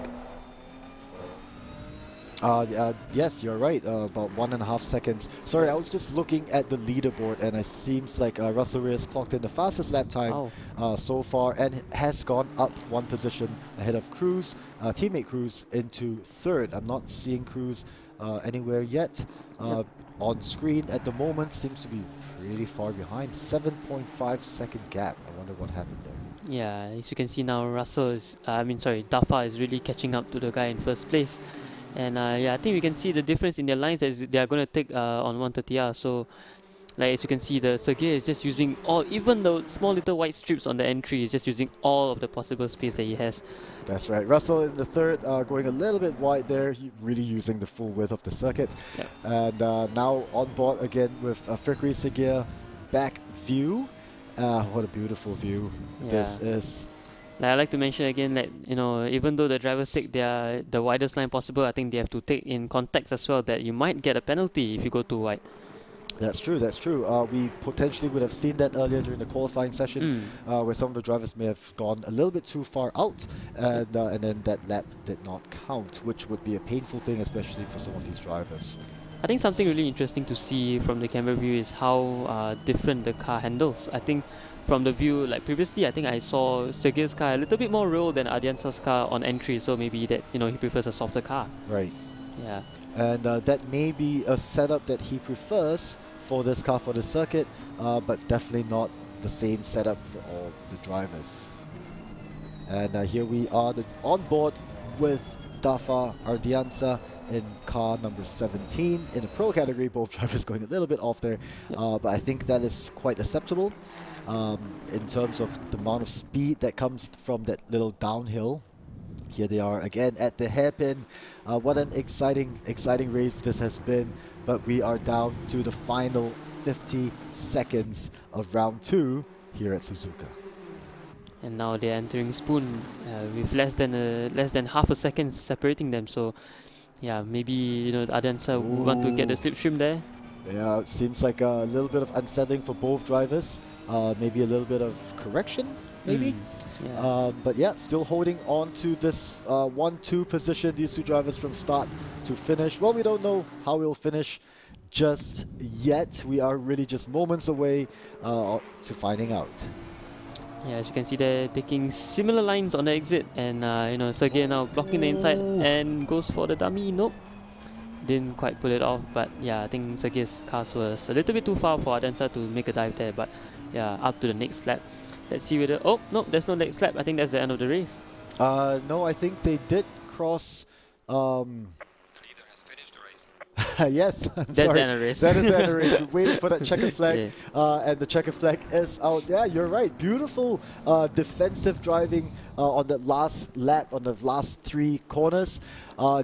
Yes, you're right. About 1.5 seconds. Sorry, I was just looking at the leaderboard, and it seems like Russell Reyes clocked in the fastest lap time so far, and has gone up one position ahead of Cruz, teammate Cruz, into third. I'm not seeing Cruz anywhere yet. On screen at the moment, seems to be pretty far behind. 7.5 second gap. I wonder what happened there. Yeah, as you can see now, Dafa is really catching up to the guy in first place. And yeah, I think we can see the difference in their lines as they are going to take on 130R. So, like as you can see, the Sergei is just using all, even the small little white strips on the entry, is just using all of the possible space that he has. That's right. Russell in the third, going a little bit wide there, really using the full width of the circuit. Yep. And now on board again with Fikri Seguir back view. What a beautiful view this is. Like I like to mention again that, you know, even though the drivers take the widest line possible, I think they have to take in context as well that you might get a penalty if you go too wide. That's true, that's true. We potentially would have seen that earlier during the qualifying session, where some of the drivers may have gone a little bit too far out, and then that lap did not count, which would be a painful thing, especially for some of these drivers. I think something really interesting to see from the camera view is how different the car handles. I think from the view, like previously, I think I saw Sergei's car a little bit more roll than Adiansa's car on entry, so maybe that, you know, he prefers a softer car. Right. Yeah. And that may be a setup that he prefers for this car, for the circuit, but definitely not the same setup for all the drivers. And here we are on board with Dafa Ardiansa in car number 17 in the pro category. Both drivers going a little bit off there, but I think that is quite acceptable in terms of the amount of speed that comes from that little downhill. Here they are again at the hairpin. What an exciting race this has been, but we are down to the final 50 seconds of round 2 here at Suzuka. And now they're entering Spoon with less than half a second separating them. So, yeah, maybe, you know, Adiansa would want to get the slipstream there. Yeah, it seems like a little bit of unsettling for both drivers. Maybe a little bit of correction, maybe. Yeah. But yeah, still holding on to this 1-2 position, these two drivers from start to finish. Well, we don't know how we'll finish just yet. We are really just moments away to finding out. Yeah, as you can see, they're taking similar lines on the exit, and you know, Sergei now blocking the inside and goes for the dummy. Nope, didn't quite pull it off. But yeah, I think Sergei's car was a little bit too far for Adiansa to make a dive there. But yeah, up to the next lap. Let's see whether... Oh, no, there's no next lap. I think that's the end of the race. No, I think they did cross... Yes, that's the end of the race. That is the end of the race. We're waiting for that checkered flag, and the checkered flag is out. Yeah, you're right. Beautiful defensive driving on that last lap, on the last 3 corners.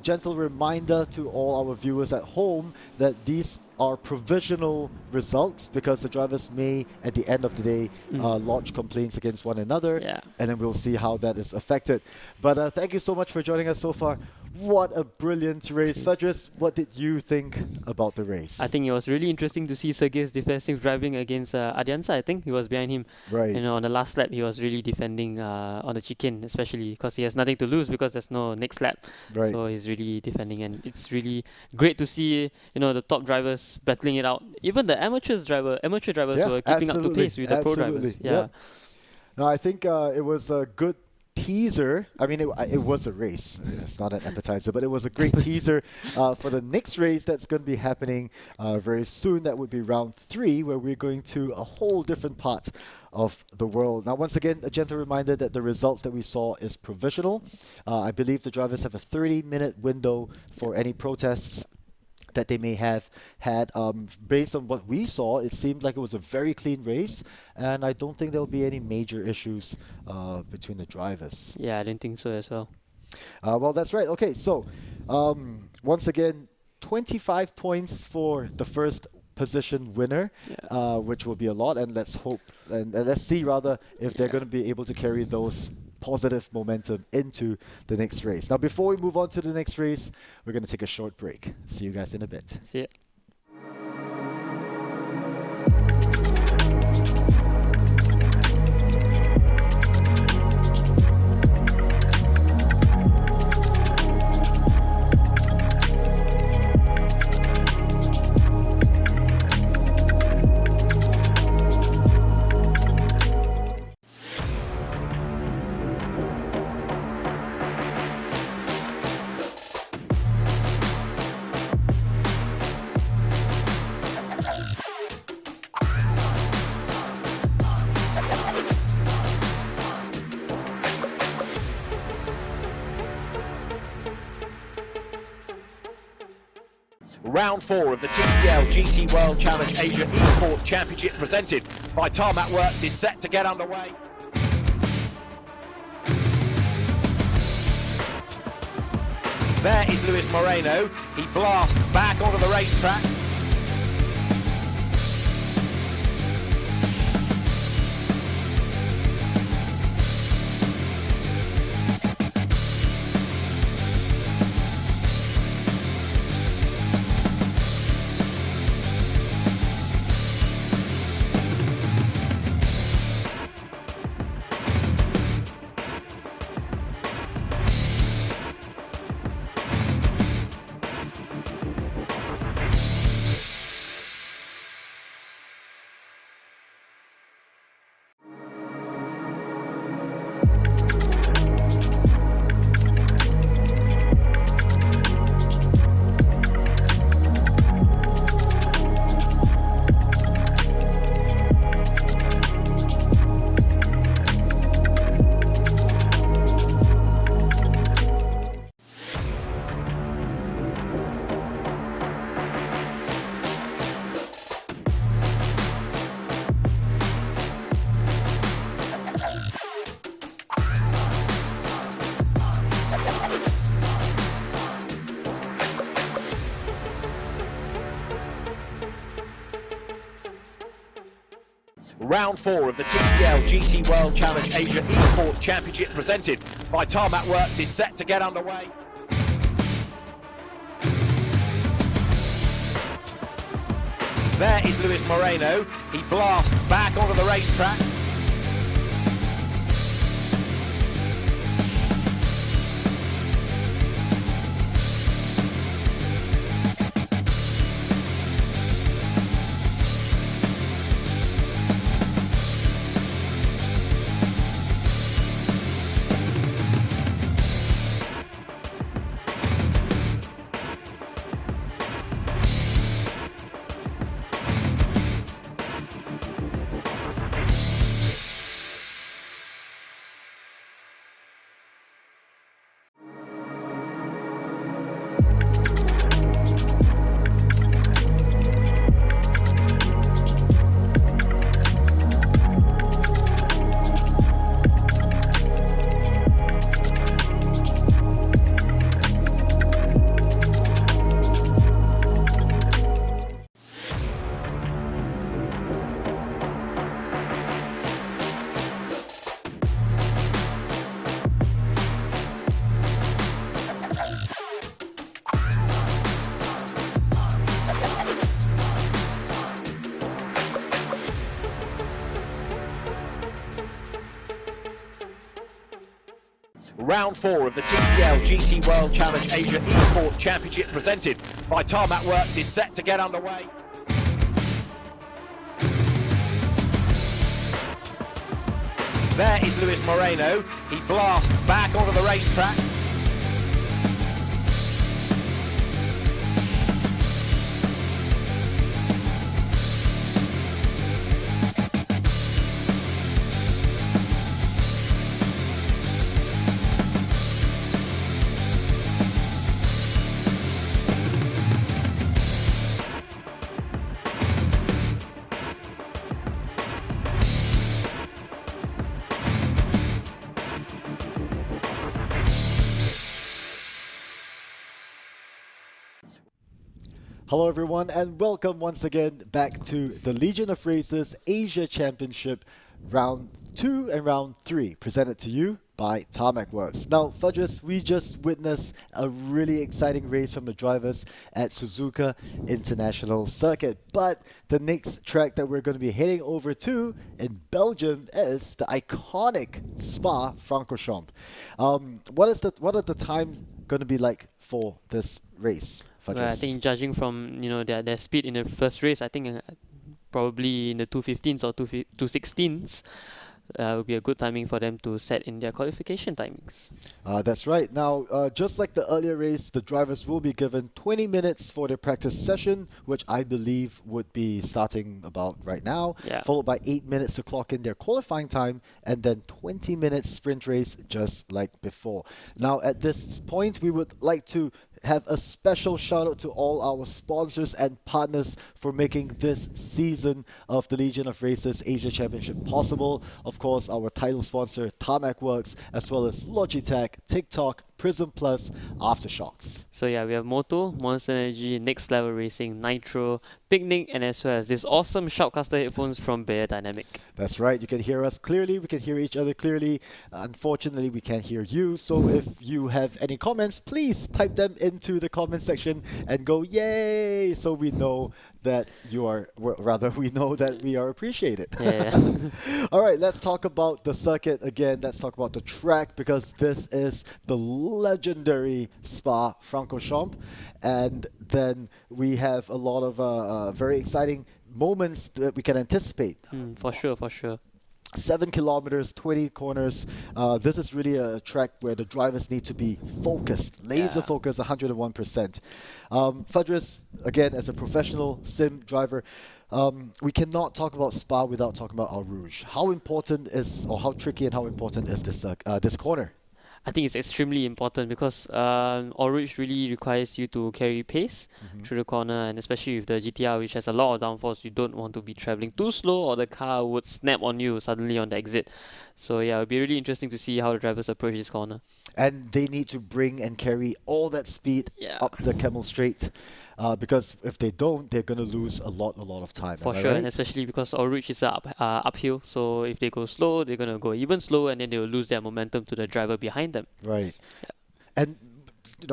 Gentle reminder to all our viewers at home that these are provisional results, because the drivers may, at the end of the day, lodge complaints against one another, and then we'll see how that is affected. But thank you so much for joining us so far. What a brilliant race. Fedris, what did you think about the race? I think it was really interesting to see Sergei's defensive driving against Adiansa. I think he was behind him. Right. You know, on the last lap, he was really defending on the chicane, especially because he has nothing to lose because there's no next lap. Right. So he's really defending, and it's really great to see, you know, the top drivers battling it out. Even the amateur drivers were keeping up to pace with the pro drivers. Yeah. Yep. No, I think it was a good teaser. I mean, it was a race. It's not an appetizer, but it was a great teaser for the next race that's going to be happening very soon. That would be round 3, where we're going to a whole different part of the world. Now, once again, a gentle reminder that the results that we saw is provisional. I believe the drivers have a 30-minute window for any protests that they may have had. Based on what we saw, it seemed like it was a very clean race, and I don't think there'll be any major issues between the drivers. Yeah, I didn't think so as well. Well, that's right. Okay, so once again, 25 points for the first position winner, which will be a lot, and let's hope, and let's see rather if they're going to be able to carry those positive momentum into the next race. Now, before we move on to the next race, we're going to take a short break. See you guys in a bit. See ya. Round 4 of the TCL GT World Challenge Asia Esports Championship presented by Tarmac Works is set to get underway. There is Luis Moreno. He blasts back onto the racetrack. Round 4 of the TCL GT World Challenge Asia Esports Championship presented by Tarmac Works is set to get underway. There is Luis Moreno. He blasts back onto the racetrack. Round 4 of the TCL GT World Challenge Asia Esports Championship presented by Tarmac Works is set to get underway. There is Luis Moreno. He blasts back onto the racetrack. Hello everyone and welcome once again back to the Legion of Races Asia Championship Round 2 and Round 3 presented to you by Tarmac Works. Now Fudges, we just witnessed a really exciting race from the drivers at Suzuka International Circuit, but the next track that we're going to be heading over to in Belgium is the iconic Spa Francorchamps. What are the times going to be like for this race? Well, I think judging from their speed in the first race, I think probably in the 2:15s or 2:16s would be a good timing for them to set in their qualification timings. That's right. Now, just like the earlier race, the drivers will be given 20 minutes for their practice session, which I believe would be starting about right now, followed by 8 minutes to clock in their qualifying time, and then 20 minutes sprint race just like before. Now, at this point, we would like to have a special shout out to all our sponsors and partners for making this season of the Legion of Races Asia Championship possible. Of course, our title sponsor, Tarmac Works, as well as Logitech, TikTok, Prism Plus, Aftershocks. So yeah, we have Moto, Monster Energy, Next Level Racing, Nitro, Picnic, and as well as this awesome Shoutcaster headphones from Bayer Dynamic. That's right, you can hear us clearly, we can hear each other clearly. Unfortunately, we can't hear you, so if you have any comments, please type them into the comment section and go yay, so we know that you are, well, rather we know that we are appreciated. Yeah. All right, let's talk about the circuit again. Let's talk about the track, because this is the legendary Spa Francorchamps, and then we have a lot of very exciting moments that we can anticipate. For sure, for sure. 7 kilometers, 20 corners. This is really a track where the drivers need to be focused, laser focused, 101%. Fadris, again, as a professional sim driver, we cannot talk about Spa without talking about Eau Rouge. How important is, or how tricky and how important is this corner? I think it's extremely important because Eau Rouge really requires you to carry pace through the corner, and especially with the GTR, which has a lot of downforce, you don't want to be traveling too slow or the car would snap on you suddenly on the exit. So yeah, it'll be really interesting to see how the drivers approach this corner. And they need to bring and carry all that speed up the Camel Straight. Because if they don't, they're going to lose a lot of time. For sure, right? And especially because Eau Rouge is uphill, so if they go slow, they're going to go even slower, and then they will lose their momentum to the driver behind them. Right. Yeah. And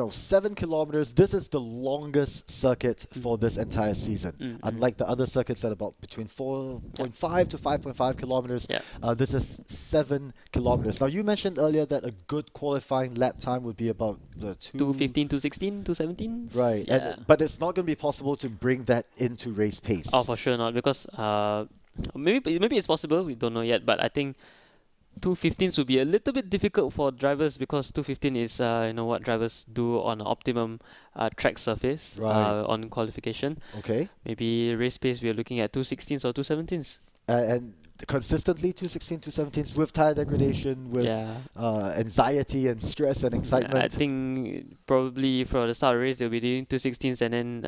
7 kilometers, this is the longest circuit for this entire season. Unlike the other circuits that about between 4.5 to 5.5 kilometers, this is 7 kilometers. Now, you mentioned earlier that a good qualifying lap time would be about 2:15, 2:16, 2:17. Right, but it's not going to be possible to bring that into race pace. Oh, for sure not, because maybe it's possible, we don't know yet, but I think 2:15 would be a little bit difficult for drivers, because 2:15 is what drivers do on optimum track surface on qualification. Okay. Maybe race pace we are looking at 2:16s or 2:17s. And consistently 2:16, 2:17s with tire degradation, with anxiety and stress and excitement. I think probably for the start of the race they'll be doing 2:16s, and then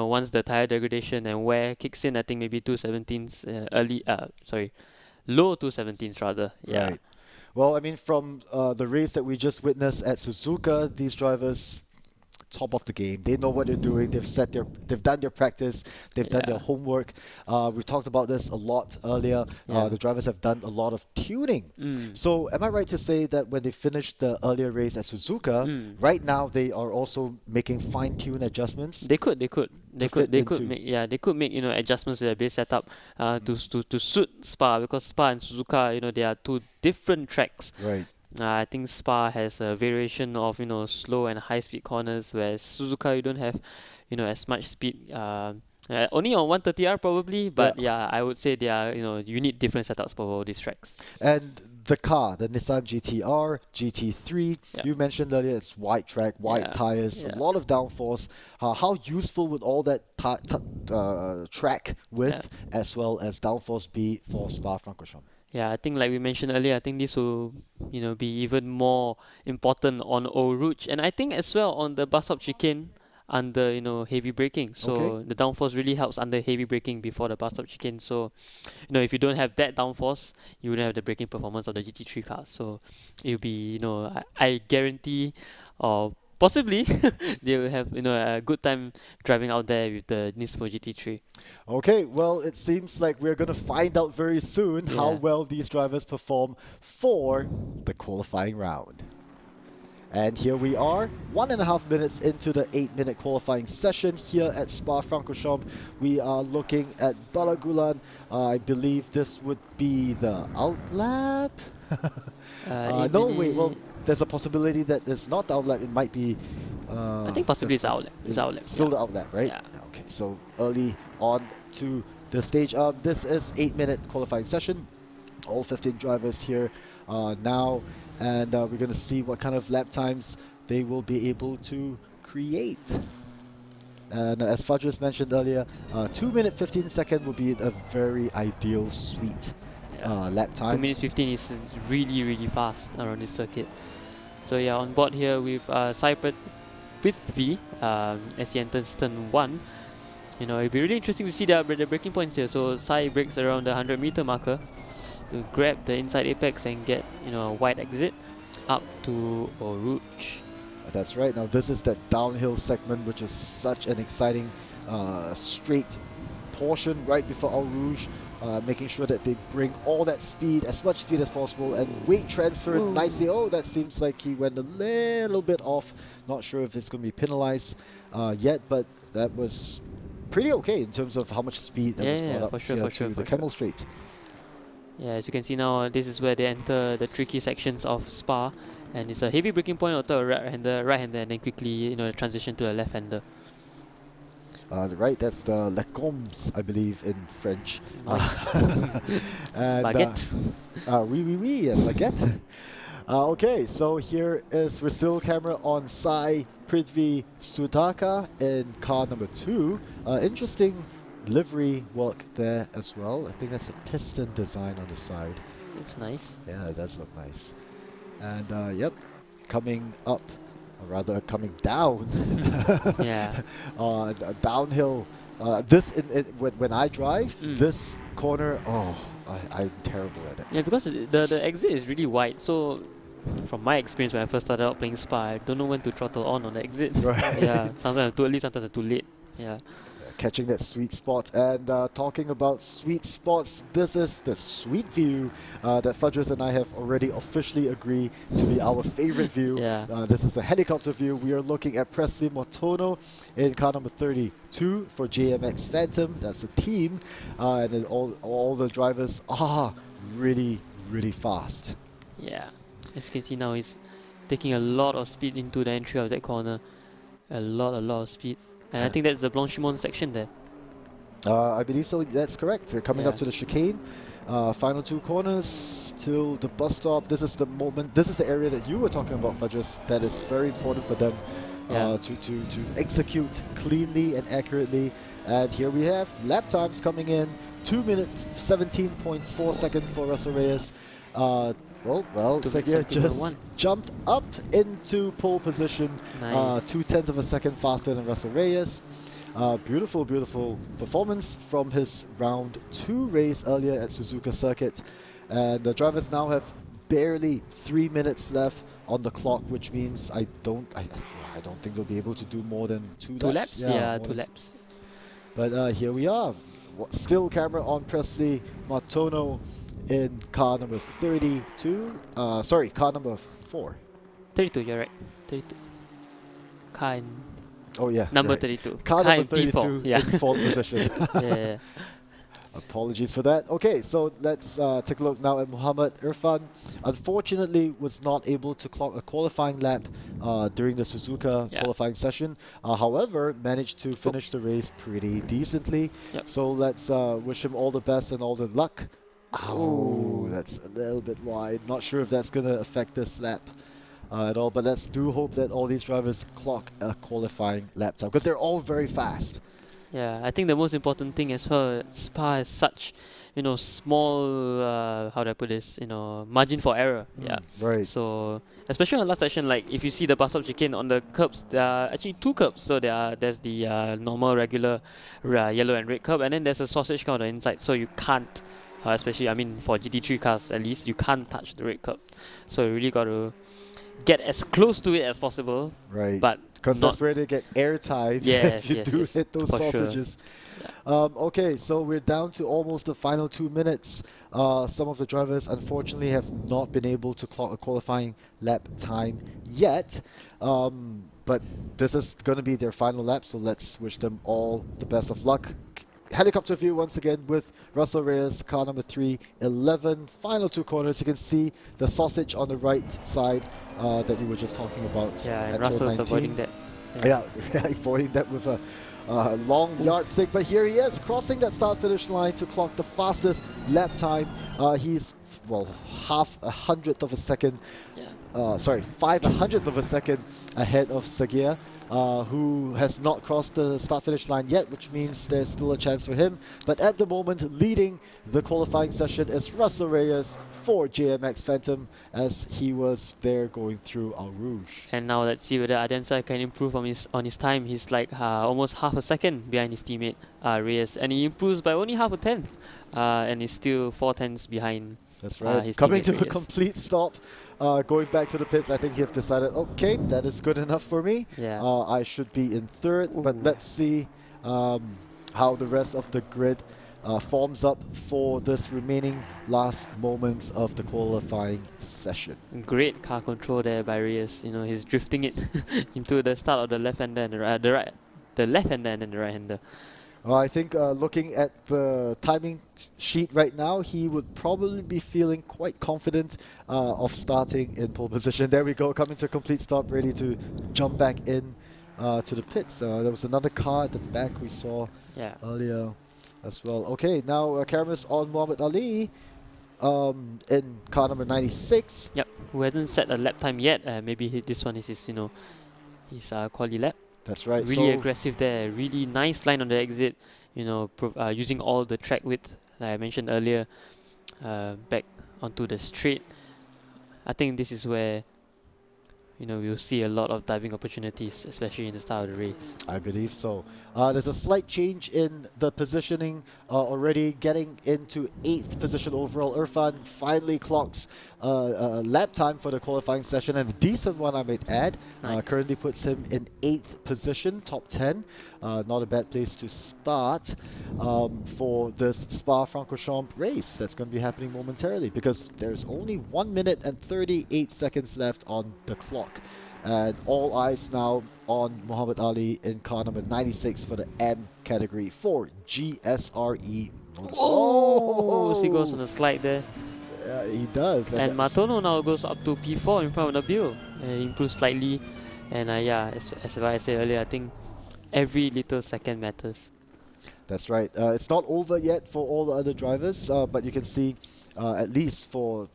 once the tire degradation and wear kicks in, I think maybe 2:17s low 2:17s rather. Yeah. Right. Well, I mean, from the race that we just witnessed at Suzuka, these drivers, top of the game. They know what they're doing. They've done their practice. They've done their homework. We talked about this a lot earlier. The drivers have done a lot of tuning. So am I right to say that when they finished the earlier race at Suzuka, right now they are also making fine-tune adjustments? They could make adjustments to their base setup to suit Spa, because Spa and Suzuka, they are two different tracks. Right. I think Spa has a variation of slow and high speed corners, whereas Suzuka you don't have as much speed. Only on 130R probably, but I would say they are you need different setups for all these tracks. And the car, the Nissan GTR GT3, you mentioned earlier it's wide track, wide tires, a lot of downforce. How useful would all that track width as well as downforce be for Spa Francorchamps? Yeah, I think like we mentioned earlier, I think this will be even more important on Eau Rouge, and I think as well on the bus stop chicane under heavy braking. So the downforce really helps under heavy braking before the bus stop chicane. So if you don't have that downforce, you wouldn't have the braking performance of the GT3 car. So it'll be I guarantee, or possibly they will have a good time driving out there with the Nismo GT3. Okay, well, it seems like we're going to find out very soon how well these drivers perform for the qualifying round. And here we are, 1.5 minutes into the 8-minute qualifying session here at Spa Francorchamps. We are looking at Balagulan. I believe this would be the outlap. No, wait, well, there's a possibility that it's not the outlap. It might be... I think possibly it's outlet. Still the outlap, right? Yeah. Okay, so early on to the stage. This is 8-minute qualifying session. All 15 drivers here now. And we're going to see what kind of lap times they will be able to create. And as Fadris mentioned earlier, 2 minute 15 second would be a very ideal sweet lap time. 2 minutes 15 is really, really fast around this circuit. So yeah, on board here with Cypher Prithvi as he enters turn 1. You know, it'll be really interesting to see the braking points here. So Sai brakes around the 100-meter marker to grab the inside apex and get, you know, a wide exit up to Eau Rouge. That's right. Now this is that downhill segment, which is such an exciting straight portion right before Eau Rouge, making sure that they bring all that speed, as much speed as possible, and weight transfer nicely. Oh, that seems like he went a little bit off. Not sure if it's going to be penalized yet, but that was pretty okay in terms of how much speed that was brought up to the Camel Straight. Yeah, as you can see now, this is where they enter the tricky sections of Spa, and it's a heavy braking point onto a right-hander, and then quickly, you know, transition to a left-hander. Right, that's the Lecombes, I believe, in French. Nice. And, Baguette. Oui, baguette. Okay, so here is, we're still camera on Sai Prithvi Sudhaka in car number 2. Interesting livery work there as well. I think that's a piston design on the side. It's nice. Yeah, it does look nice. And yep, coming up, or rather coming down. Yeah. Downhill. When I drive, this corner, I'm terrible at it. Yeah, because the exit is really wide. So from my experience when I first started out playing Spa, I don't know when to throttle on the exit. Right. Yeah, sometimes I'm too early, sometimes I'm too late. Yeah. Catching that sweet spot. And talking about sweet spots, this is the sweet view that Fudges and I have already officially agreed to be our favorite view. Yeah. This is the helicopter view. We are looking at Presley Motono in car number 32 for JMX Phantom. That's the team. And then all the drivers are really, really fast. Yeah. As you can see now, he's taking a lot of speed into the entry of that corner. A lot of speed. And I think that's the Blanchimont section there. I believe so, that's correct. They're coming up to the chicane. Final 2 corners till the bus stop. This is the moment, this is the area that you were talking about, Fudges, that is very important for them to execute cleanly and accurately. And here we have lap times coming in. 2 minute 17.4 seconds for Russell Reyes. Well, Sekia just jumped up into pole position, Nice. 0.2 of a second faster than Russell Reyes. Beautiful performance from his round 2 race earlier at Suzuka Circuit. And the drivers now have barely 3 minutes left on the clock, which means I don't think they'll be able to do more than 2 laps. Yeah, 2 laps. But here we are. Still camera on Presley Matono in car number 32. Sorry, car number 4. 32, you're right. 32. Car in Oh yeah, number right. 32. Car Car number in 32 P4. Yeah. in 4th position. Yeah. Apologies for that. Okay, so let's take a look now at Muhammad Irfan. Unfortunately, was not able to clock a qualifying lap during the Suzuka qualifying session. However, managed to finish the race pretty decently. Yep. So let's wish him all the best and all the luck. Oh, that's a little bit wide. Not sure if that's going to affect this lap at all, but let's do hope that all these drivers clock a qualifying lap time, because they're all very fast. Yeah, I think the most important thing as well, Spa is such, you know, small, how do I put this, you know, margin for error. Yeah. Right. So, especially on the last section, like if you see the bus stop chicane on the curbs, there are actually 2 curbs. So there's the normal, regular yellow and red curb, and then there's a sausage car on the inside. So you can't, especially, I mean, for GT3 cars at least, you can't touch the red curb. So you really got to get as close to it as possible. Right. But because that's where they get airtime if you do hit those sausages. Sure. Yeah. Okay, so we're down to almost the final 2 minutes. Some of the drivers unfortunately have not been able to clock a qualifying lap time yet. But this is going to be their final lap, so let's wish them all the best of luck. Helicopter view once again with Russell Reyes, car number 3, 11, final 2 corners. You can see the sausage on the right side that you were just talking about. Yeah, and Russell's avoiding that. Yeah, avoiding that with a long yardstick. But here he is, crossing that start-finish line to clock the fastest lap time. He's, well, half a hundredth of a second 5/100th of a second ahead of Sagia, who has not crossed the start-finish line yet, which means there's still a chance for him. But at the moment, leading the qualifying session is Russell Reyes for JMX Phantom, as he was there going through Al Rouge. And now let's see whether Adensa can improve on his time. He's like almost half a second behind his teammate Reyes, and he improves by only half a tenth, and he's still 4 tenths behind. That's right. His Coming teammate to a Reyes. complete stop, going back to the pits, I think he have decided, okay, that is good enough for me. Yeah. I should be in third, but Ooh. let's see how the rest of the grid forms up for this remaining last moments of the qualifying session. Great car control there by Reyes. You know, he's drifting it into the start of the left-hander and the left-hander and then the right-hander. Well, I think looking at the timing sheet right now, he would probably be feeling quite confident of starting in pole position. There we go, coming to a complete stop, ready to jump back in to the pits. There was another car at the back we saw earlier as well. Okay, now cameras on Muhammad Ali in car number 96. Yep, who hasn't set a lap time yet. Maybe this one is his, his quali lap. That's right. Really so aggressive there. Really nice line on the exit. You know, using all the track width, like I mentioned earlier, back onto the straight. I think this is where, we'll see a lot of diving opportunities, especially in the start of the race. I believe so. There's a slight change in the positioning already, getting into 8th position overall. Irfan finally clocks lap time for the qualifying session, and a decent one, I might add. Nice. Currently puts him in 8th position, top 10. Not a bad place to start for this Spa Francorchamps race that's going to be happening momentarily, because there's only 1 minute and 38 seconds left on the clock. And all eyes now on Muhammad Ali in car number 96 for the M category for GSRE. Oh, he goes on a slide there. He does. And Matono now goes up to P4 in front of Nabil. He improves slightly. And as I said earlier, I think every little second matters. That's right. It's not over yet for all the other drivers, but you can see at least for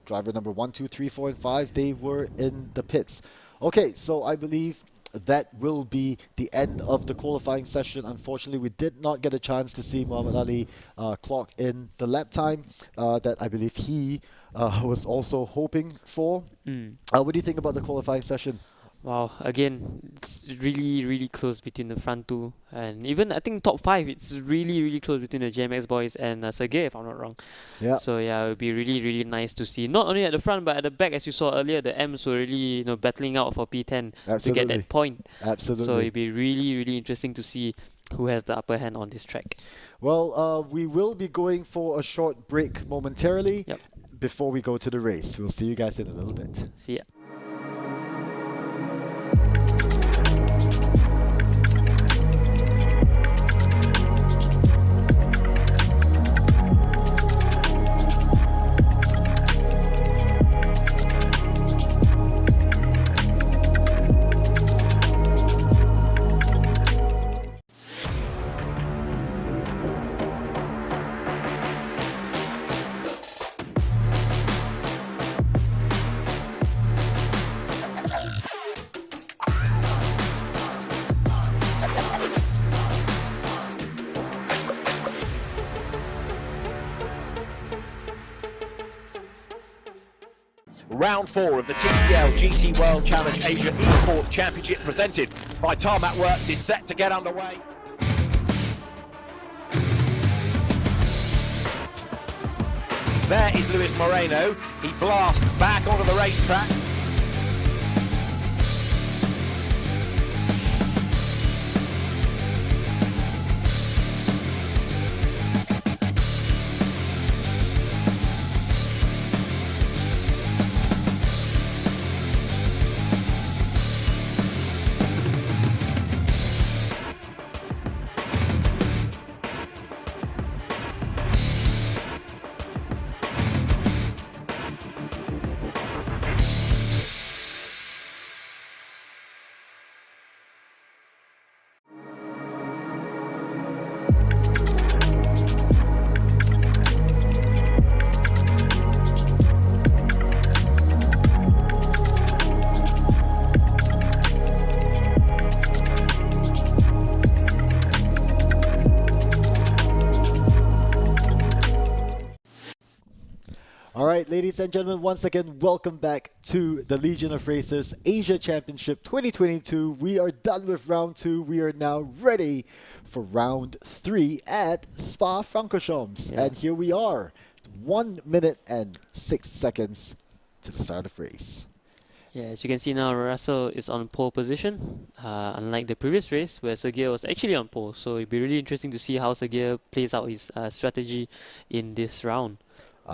driver number 1, 2, 3, 4, and 5, they were in the pits. Okay, so I believe that will be the end of the qualifying session. Unfortunately, we did not get a chance to see Muhammad Ali clock in the lap time that I believe he was also hoping for. What do you think about the qualifying session? Wow, again, it's really, really close between the front two. And even, I think, top 5, it's really, really close between the JMX boys and Sergey, if I'm not wrong. Yeah. So, yeah, it would be really, really nice to see. Not only at the front, but at the back, as you saw earlier, the M's were really, battling out for P10 to get that point. Absolutely. So, it'd be really, really interesting to see who has the upper hand on this track. Well, we will be going for a short break momentarily before we go to the race. We'll see you guys in a little bit. See ya. Round 4 of the TCL GT World Challenge Asia Esports Championship presented by Tarmac Works is set to get underway. There is Luis Moreno. He blasts back onto the racetrack. right, ladies and gentlemen, once again, welcome back to the Legion of Racers Asia Championship 2022. We are done with round 2. We are now ready for round 3 at Spa Franchorchamps. Yeah. And here we are, 1 minute and 6 seconds to the start of race. Yeah, as you can see now, Russell is on pole position, unlike the previous race where Sergio was actually on pole. So it'll be really interesting to see how Sergio plays out his strategy in this round.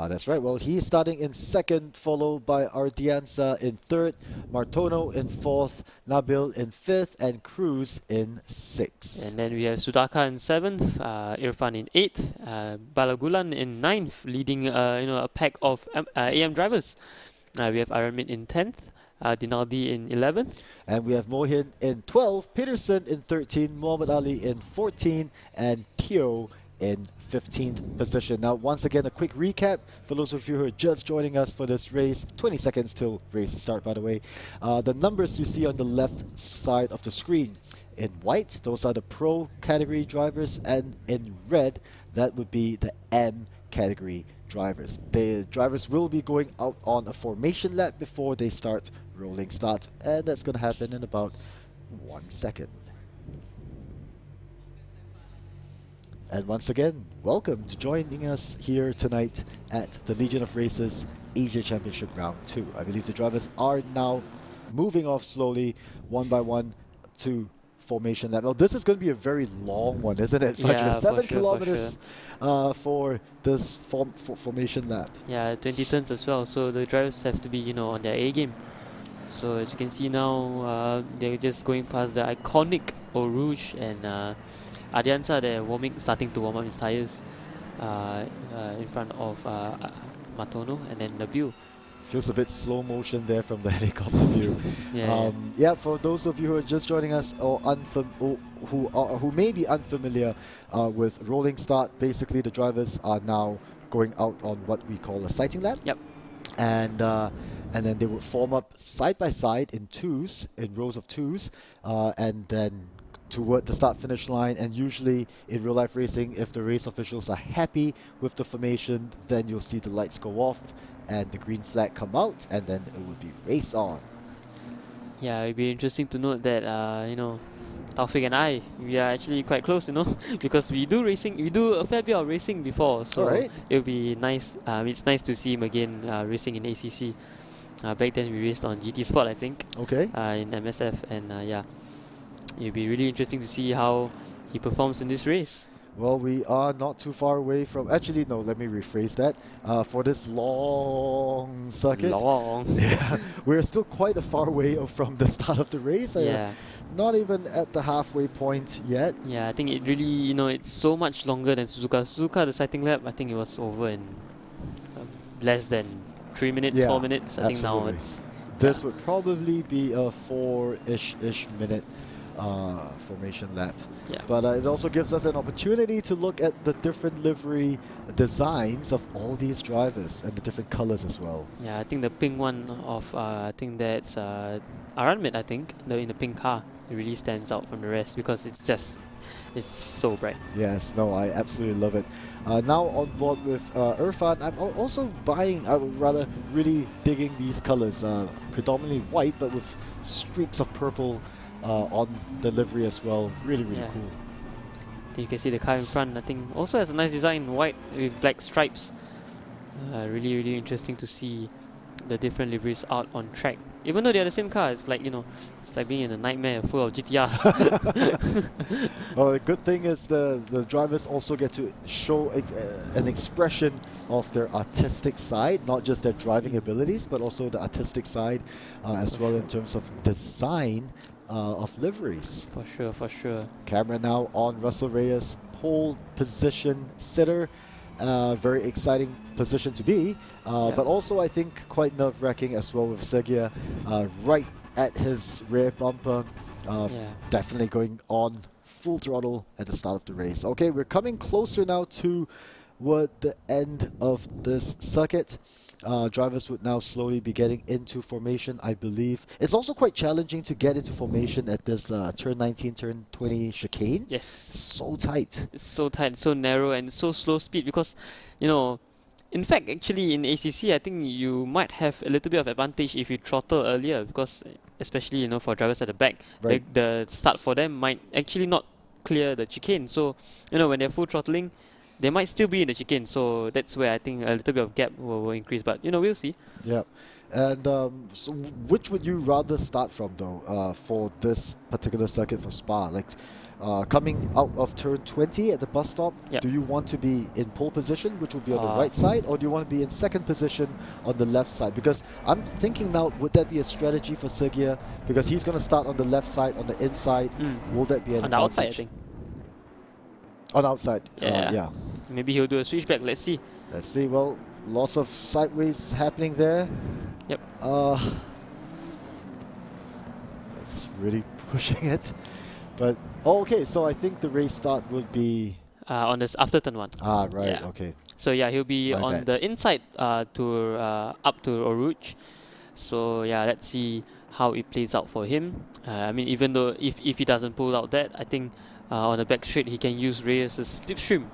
That's right. Well, he's starting in 2nd, followed by Ardianza in 3rd, Martono in 4th, Nabil in 5th, and Cruz in 6th. And then we have Sudaka in 7th, Irfan in 8th, Balagulan in 9th, leading a pack of AM drivers. We have Aramid in 10th. Dinaldi in 11th. And we have Mohin in 12, Peterson in 13, Muhammad Ali in 14, and Teo in 15th position. Now, once again, a quick recap for those of you who are just joining us for this race. 20 seconds till race start, by the way. The numbers you see on the left side of the screen. In white, those are the Pro category drivers, and in red, that would be the M category drivers. The drivers will be going out on a formation lap before they start rolling start, and that's going to happen in about 1 second. And once again, welcome to joining us here tonight at the Legion of Racers Asia Championship Round 2. I believe the drivers are now moving off slowly, one by one, to formation lap. Now, this is going to be a very long one, isn't it? Yeah, 7 for kilometers for this formation lap. Yeah, 20 turns as well, so the drivers have to be, on their A game. So as you can see now, they're just going past the iconic Eau Rouge, and Adianza, they're starting to warm up his tires in front of Matono and then Nabil. Feels a bit slow motion there from the helicopter view. Yeah, for those of you who are just joining us or who may be unfamiliar with rolling start, basically the drivers are now going out on what we call a sighting lap. Yep. And then they would form up side by side in twos, in rows of twos, and then toward the start finish line. And usually in real life racing, if the race officials are happy with the formation, then you'll see the lights go off and the green flag come out, and then it will be race on. Yeah, it'd be interesting to note that Taufik and I, we are actually quite close, because we do a fair bit of racing before, so it'll be nice. It's nice to see him again racing in ACC. Back then we raced on GT Sport, I think. Okay. In MSF, and yeah, it'll be really interesting to see how he performs in this race. Well, we are not too far away from... Actually, no, let me rephrase that. For this long circuit... Yeah, we're still quite a far away from the start of the race. Yeah. Not even at the halfway point yet. Yeah, I think it really, it's so much longer than Suzuka. Suzuka, the sighting lap, I think it was over in less than 3 minutes, 4 minutes. I think now it's... This would probably be a 4-ish minute formation lap. Yeah. But it also gives us an opportunity to look at the different livery designs of all these drivers and the different colors as well. Yeah, I think the pink one of I think that's Aranmit, I think, in the pink car. It really stands out from the rest because it's so bright. Yes, no, I absolutely love it. Now on board with Irfan, I'm also really digging these colors. Predominantly white, but with streaks of purple on the livery as well. Really cool. I think you can see the car in front. I think also has a nice design, white with black stripes. Really interesting to see the different liveries out on track. Even though they're the same car, it's like, it's like being in a nightmare full of GTRs. Well, the good thing is the drivers also get to show an expression of their artistic side, not just their driving abilities, but also the artistic side as well in terms of design of liveries. For sure. Camera now on Russell Reyes, pole position sitter. Very exciting position to be, but also I think quite nerve-wracking as well with Sergio right at his rear bumper. Definitely going on full throttle at the start of the race. Okay, we're coming closer now to the end of this circuit. Drivers would now slowly be getting into formation, I believe. It's also quite challenging to get into formation at this turn 19, turn 20 chicane. Yes. So tight. It's so tight, so narrow, and so slow speed because, In fact, actually, in ACC, I think you might have a little bit of advantage if you throttle earlier, because especially, you know, for drivers at the back, Right. the start for them might actually not clear the chicane. So, you know, when they're full throttling, they might still be in the chicane. So that's where I think a little bit of gap will increase. But, you know, we'll see. Yeah. And so which would you rather start from, though, for this particular circuit for Spa? Like, coming out of turn 20 at the bus stop, Yep. do you want to be in pole position, which would be on the Uh, right side, or do you want to be in second position on the left side? Because I'm thinking now, would that be a strategy for Sergei? Because he's going to start on the left side, on the inside. Will that be an On the outside, I advantage? think. On the outside, Yeah. yeah. Maybe he'll do a switchback. Let's see. Let's see. Well, lots of sideways happening there. Yep. It's really pushing it. But, okay, so I think the race start will be... On this after turn 1. Ah, right, Yeah. okay. So yeah, he'll be My on bad. the inside to up to Oruj. So yeah, let's see how it plays out for him. I mean, even though if he doesn't pull out that, I think on the back straight he can use Reyes' slipstream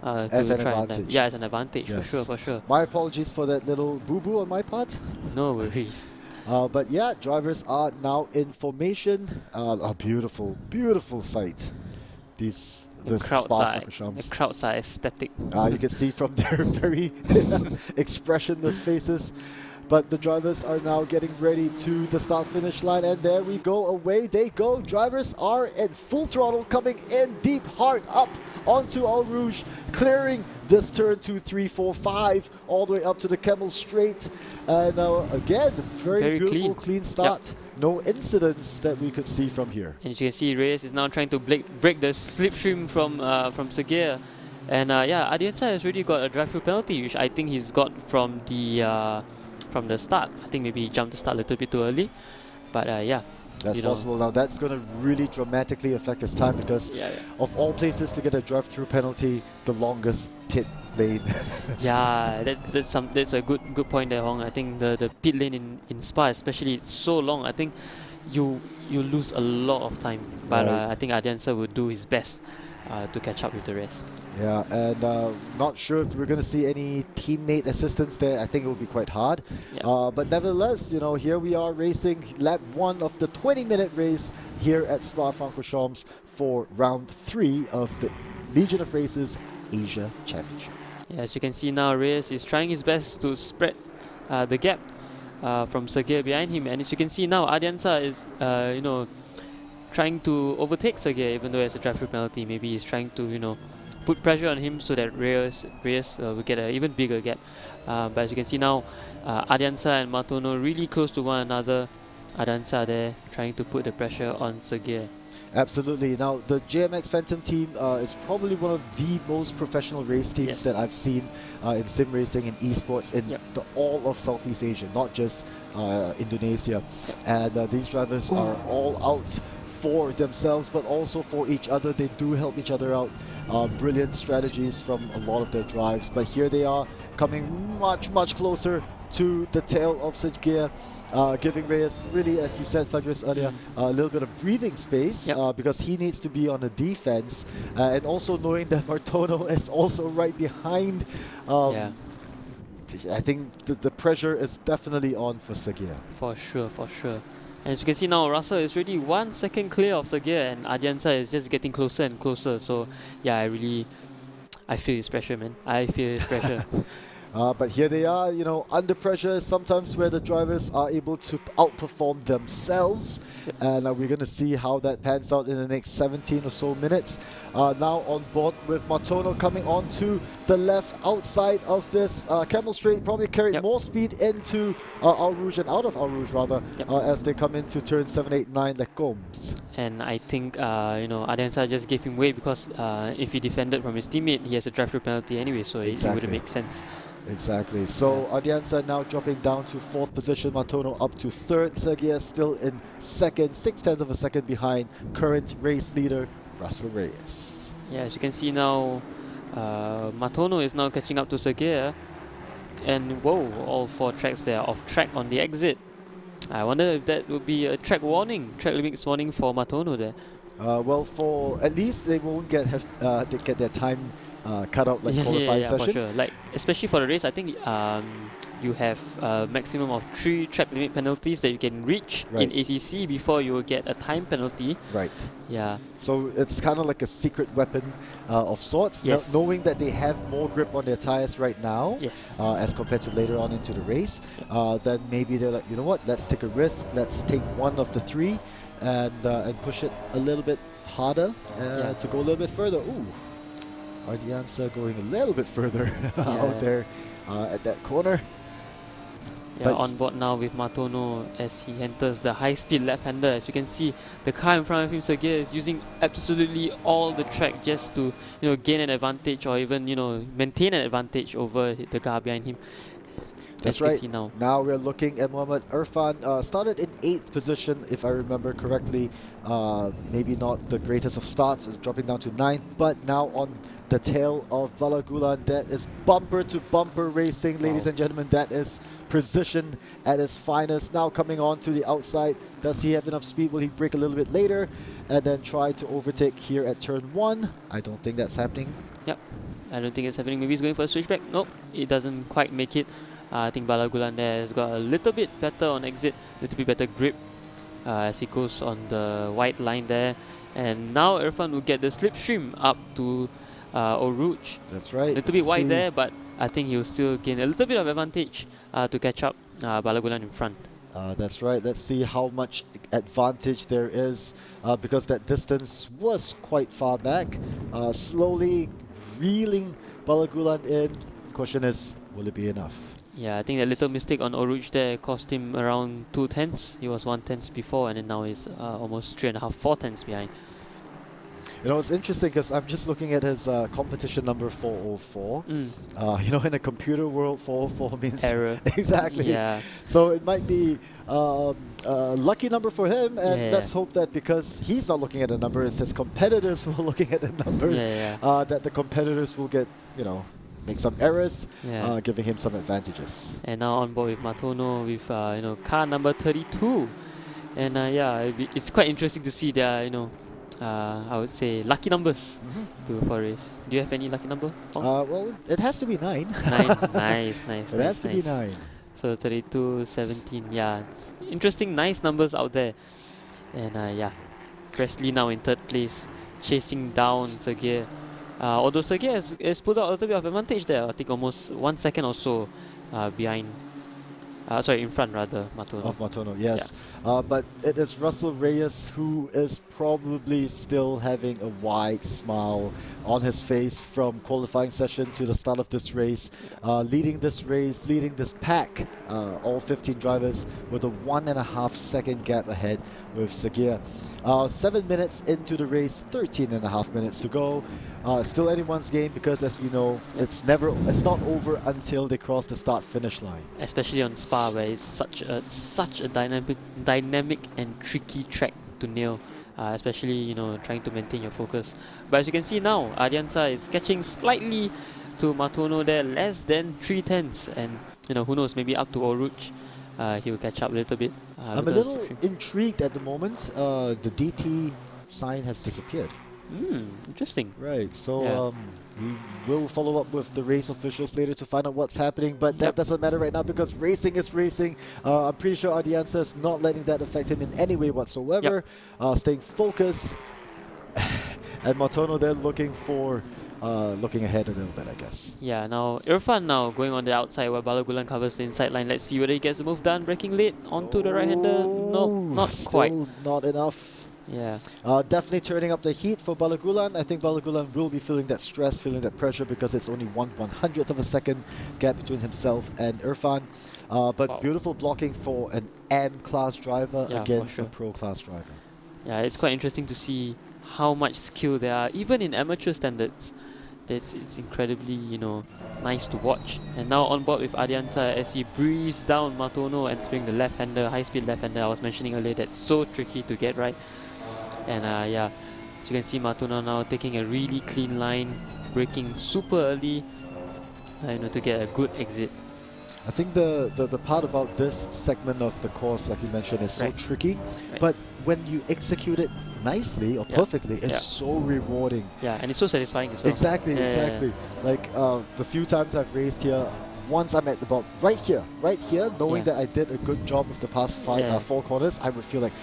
As to an try and advantage. yeah, as an advantage, Yes. for sure. My apologies for that little boo-boo on my part. No worries. But yeah, drivers are now in formation. A beautiful, beautiful sight. This Spa The Francorchamps. crowds are ecstatic. You can see from their very expressionless faces. But the drivers are now getting ready to the start-finish line, and there we go, away they go. Drivers are in full throttle, coming in deep, hard up onto Eau Rouge, clearing this turn 2, 3, 4, 5, all the way up to the Camel Straight. And again, very beautiful, clean start. Yep. No incidents that we could see from here. And as you can see, Reyes is now trying to break the slipstream from Segea. And yeah, Adiansa has already got a drive-through penalty, which I think he's got from the start. I think maybe he jumped the start a little bit too early. But yeah. That's possible. Now that's going to really dramatically affect his time, because of all places to get a drive-through penalty, the longest pit lane. Yeah, that's a good point there, Hong. I think the pit lane in Spa, especially, it's so long. I think you lose a lot of time. But I think Adiansa will do his best to catch up with the rest. Yeah, and not sure if we're going to see any teammate assistance there. I think it will be quite hard. Yeah. But nevertheless, you know, here we are racing lap 1 of the 20-minute race here at Spa Francorchamps for round 3 of the Legion of Races Asia Championship. Yeah, as you can see now, Reyes is trying his best to spread the gap from Sergei behind him. And as you can see now, Adiansa is, you know, trying to overtake Sergei, even though it's a drive-through penalty. Maybe he's trying to, you know, put pressure on him so that Reyes will get an even bigger gap. But as you can see now, Adiansa and Matono really close to one another. Adiansa there trying to put the pressure on Sergei. Absolutely. Now, the JMX Phantom team is probably one of the most professional race teams that I've seen in sim racing and esports in all of Southeast Asia, not just Indonesia. And these drivers are all out for themselves, but also for each other. They do help each other out. Brilliant strategies from a lot of their drives. But here they are, coming much, much closer to the tail of Sergei. Giving Reyes, really, as you said, Fadris, earlier, a little bit of breathing space because he needs to be on the defense, and also knowing that Martono is also right behind. I think the pressure is definitely on for Sergei. For sure, for sure. And as you can see now, Russell is already 1 second clear of Sergei, and Adiansa is just getting closer and closer. So yeah, I feel his pressure, man. I feel his pressure. But here they are, you know, under pressure, sometimes where the drivers are able to outperform themselves. And we're going to see how that pans out in the next 17 or so minutes. Now on board with Martono coming on to the left outside of this Camel Straight, probably carried more speed into Eau Rouge and out of Eau Rouge rather, as they come into turn 7, 8, 9 like Combs. And I think, you know, Adiansa just gave him way because if he defended from his teammate, he has a drive-through penalty anyway, so it wouldn't make sense. Exactly. So Adiansa now dropping down to 4th position, Martono up to 3rd, Sergei still in 2nd, 6/10 of a second behind current race leader Russell Reyes. Yeah, as you can see now, Martono is now catching up to Sergei, and whoa, all 4 tracks there are off track on the exit. I wonder if that would be a track limits warning for Martono there. Well, for at least they won't get their time cut out like qualifying session. for sure. Like especially for the race, I think you have a maximum of 3 track limit penalties that you can reach in ACC before you will get a time penalty. Right. Yeah. So it's kind of like a secret weapon of sorts. Yes. Knowing that they have more grip on their tires right now, Yes. as compared to later on into the race, then maybe they're like, you know what? Let's take a risk. Let's take one of the 3 and push it a little bit harder to go a little bit further. Ooh, Ardianza going a little bit further out there at that corner. Yeah, on board now with Matono as he enters the high-speed left-hander. As you can see, the car in front of him, Sergei, is using absolutely all the track just to, gain an advantage or even, maintain an advantage over the car behind him. That's right. Now we're looking at Mohamed Irfan. Started in 8th position, if I remember correctly. Maybe not the greatest of starts, dropping down to 9th, but now on the tail of Balagulan. That is bumper-to-bumper racing, ladies and gentlemen. That is precision at its finest. Now coming on to the outside. Does he have enough speed? Will he brake a little bit later and then try to overtake here at turn 1? I don't think that's happening. Yep, I don't think it's happening. Maybe he's going for a switchback. Nope, it doesn't quite make it. I think Balagulan there has got a little bit better on exit, a little bit better grip as he goes on the white line there. And now Irfan will get the slipstream up to Oruj. That's right. A little bit wide there, but I think he'll still gain a little bit of advantage to catch up Balagulan in front. That's right. Let's see how much advantage there is because that distance was quite far back. Slowly reeling Balagulan in. The question is, will it be enough? Yeah, I think that little mistake on Oruj there cost him around 2 tenths. He was 1 tenth before, and then now he's almost 3.5, 4 tenths behind. It's interesting because I'm just looking at his competition number 404. In a computer world, 404 means error. Exactly. Yeah. So it might be a lucky number for him, and let's hope that because he's not looking at the number, it's his competitors who are looking at the numbers, that the competitors will get, make some errors, giving him some advantages. And now on board with Matono with car number 32, and it's quite interesting to see their I would say lucky numbers for race. Do you have any lucky number? Well, it has to be 9. 9, nice. It has to be 9. So 32, 17, it's interesting, nice numbers out there. And Presley now in 3rd place, chasing down Sergei. Although Sergei has put out a little bit of advantage there, I think almost 1 second or so behind. In front rather, Matono. Of Matono, yes. But it is Russell Reyes who is probably still having a wide smile on his face from qualifying session to the start of this race. Leading this race, leading this pack, all 15 drivers with a 1.5 second gap ahead with Sergei. 7 minutes into the race, 13.5 minutes to go. Still anyone's game because, as we know, it's not over until they cross the start-finish line. Especially on Spa, where it's such a dynamic and tricky track to nail. Especially trying to maintain your focus. But as you can see now, Ardianza is catching slightly to Matono there, less than 3 tenths, and who knows, maybe up to Oruj. He will catch up a little bit. I'm a little intrigued at the moment. The DT sign has disappeared. Interesting. Right, so we will follow up with the race officials later to find out what's happening, but that doesn't matter right now because racing is racing. I'm pretty sure Ardianza is not letting that affect him in any way whatsoever. Staying focused. And Matono there looking ahead a little bit, I guess. Yeah, now Irfan now going on the outside while Balagulan covers the inside line. Let's see whether he gets the move done. Braking late onto the right-hander. Nope, not quite. Not enough. Yeah. Definitely turning up the heat for Balagulan. I think Balagulan will be feeling that stress, feeling that pressure because it's only 1/100th of a second gap between himself and Irfan. But beautiful blocking for an M-class driver against a Pro-class driver. Yeah, it's quite interesting to see how much skill there are, even in amateur standards. It's incredibly, nice to watch. And now on board with Ardianza as he breathes down Matono entering the left-hander, high-speed left-hander I was mentioning earlier. That's so tricky to get right. And as you can see, Matono now taking a really clean line, braking super early, to get a good exit. I think the part about this segment of the course, like you mentioned, is so tricky. But when you execute it nicely or perfectly, it's so rewarding. Yeah, and it's so satisfying as well. Exactly, exactly. Like the few times I've raced here, once I'm at about right here, knowing that I did a good job with the past 4 corners, I would feel like,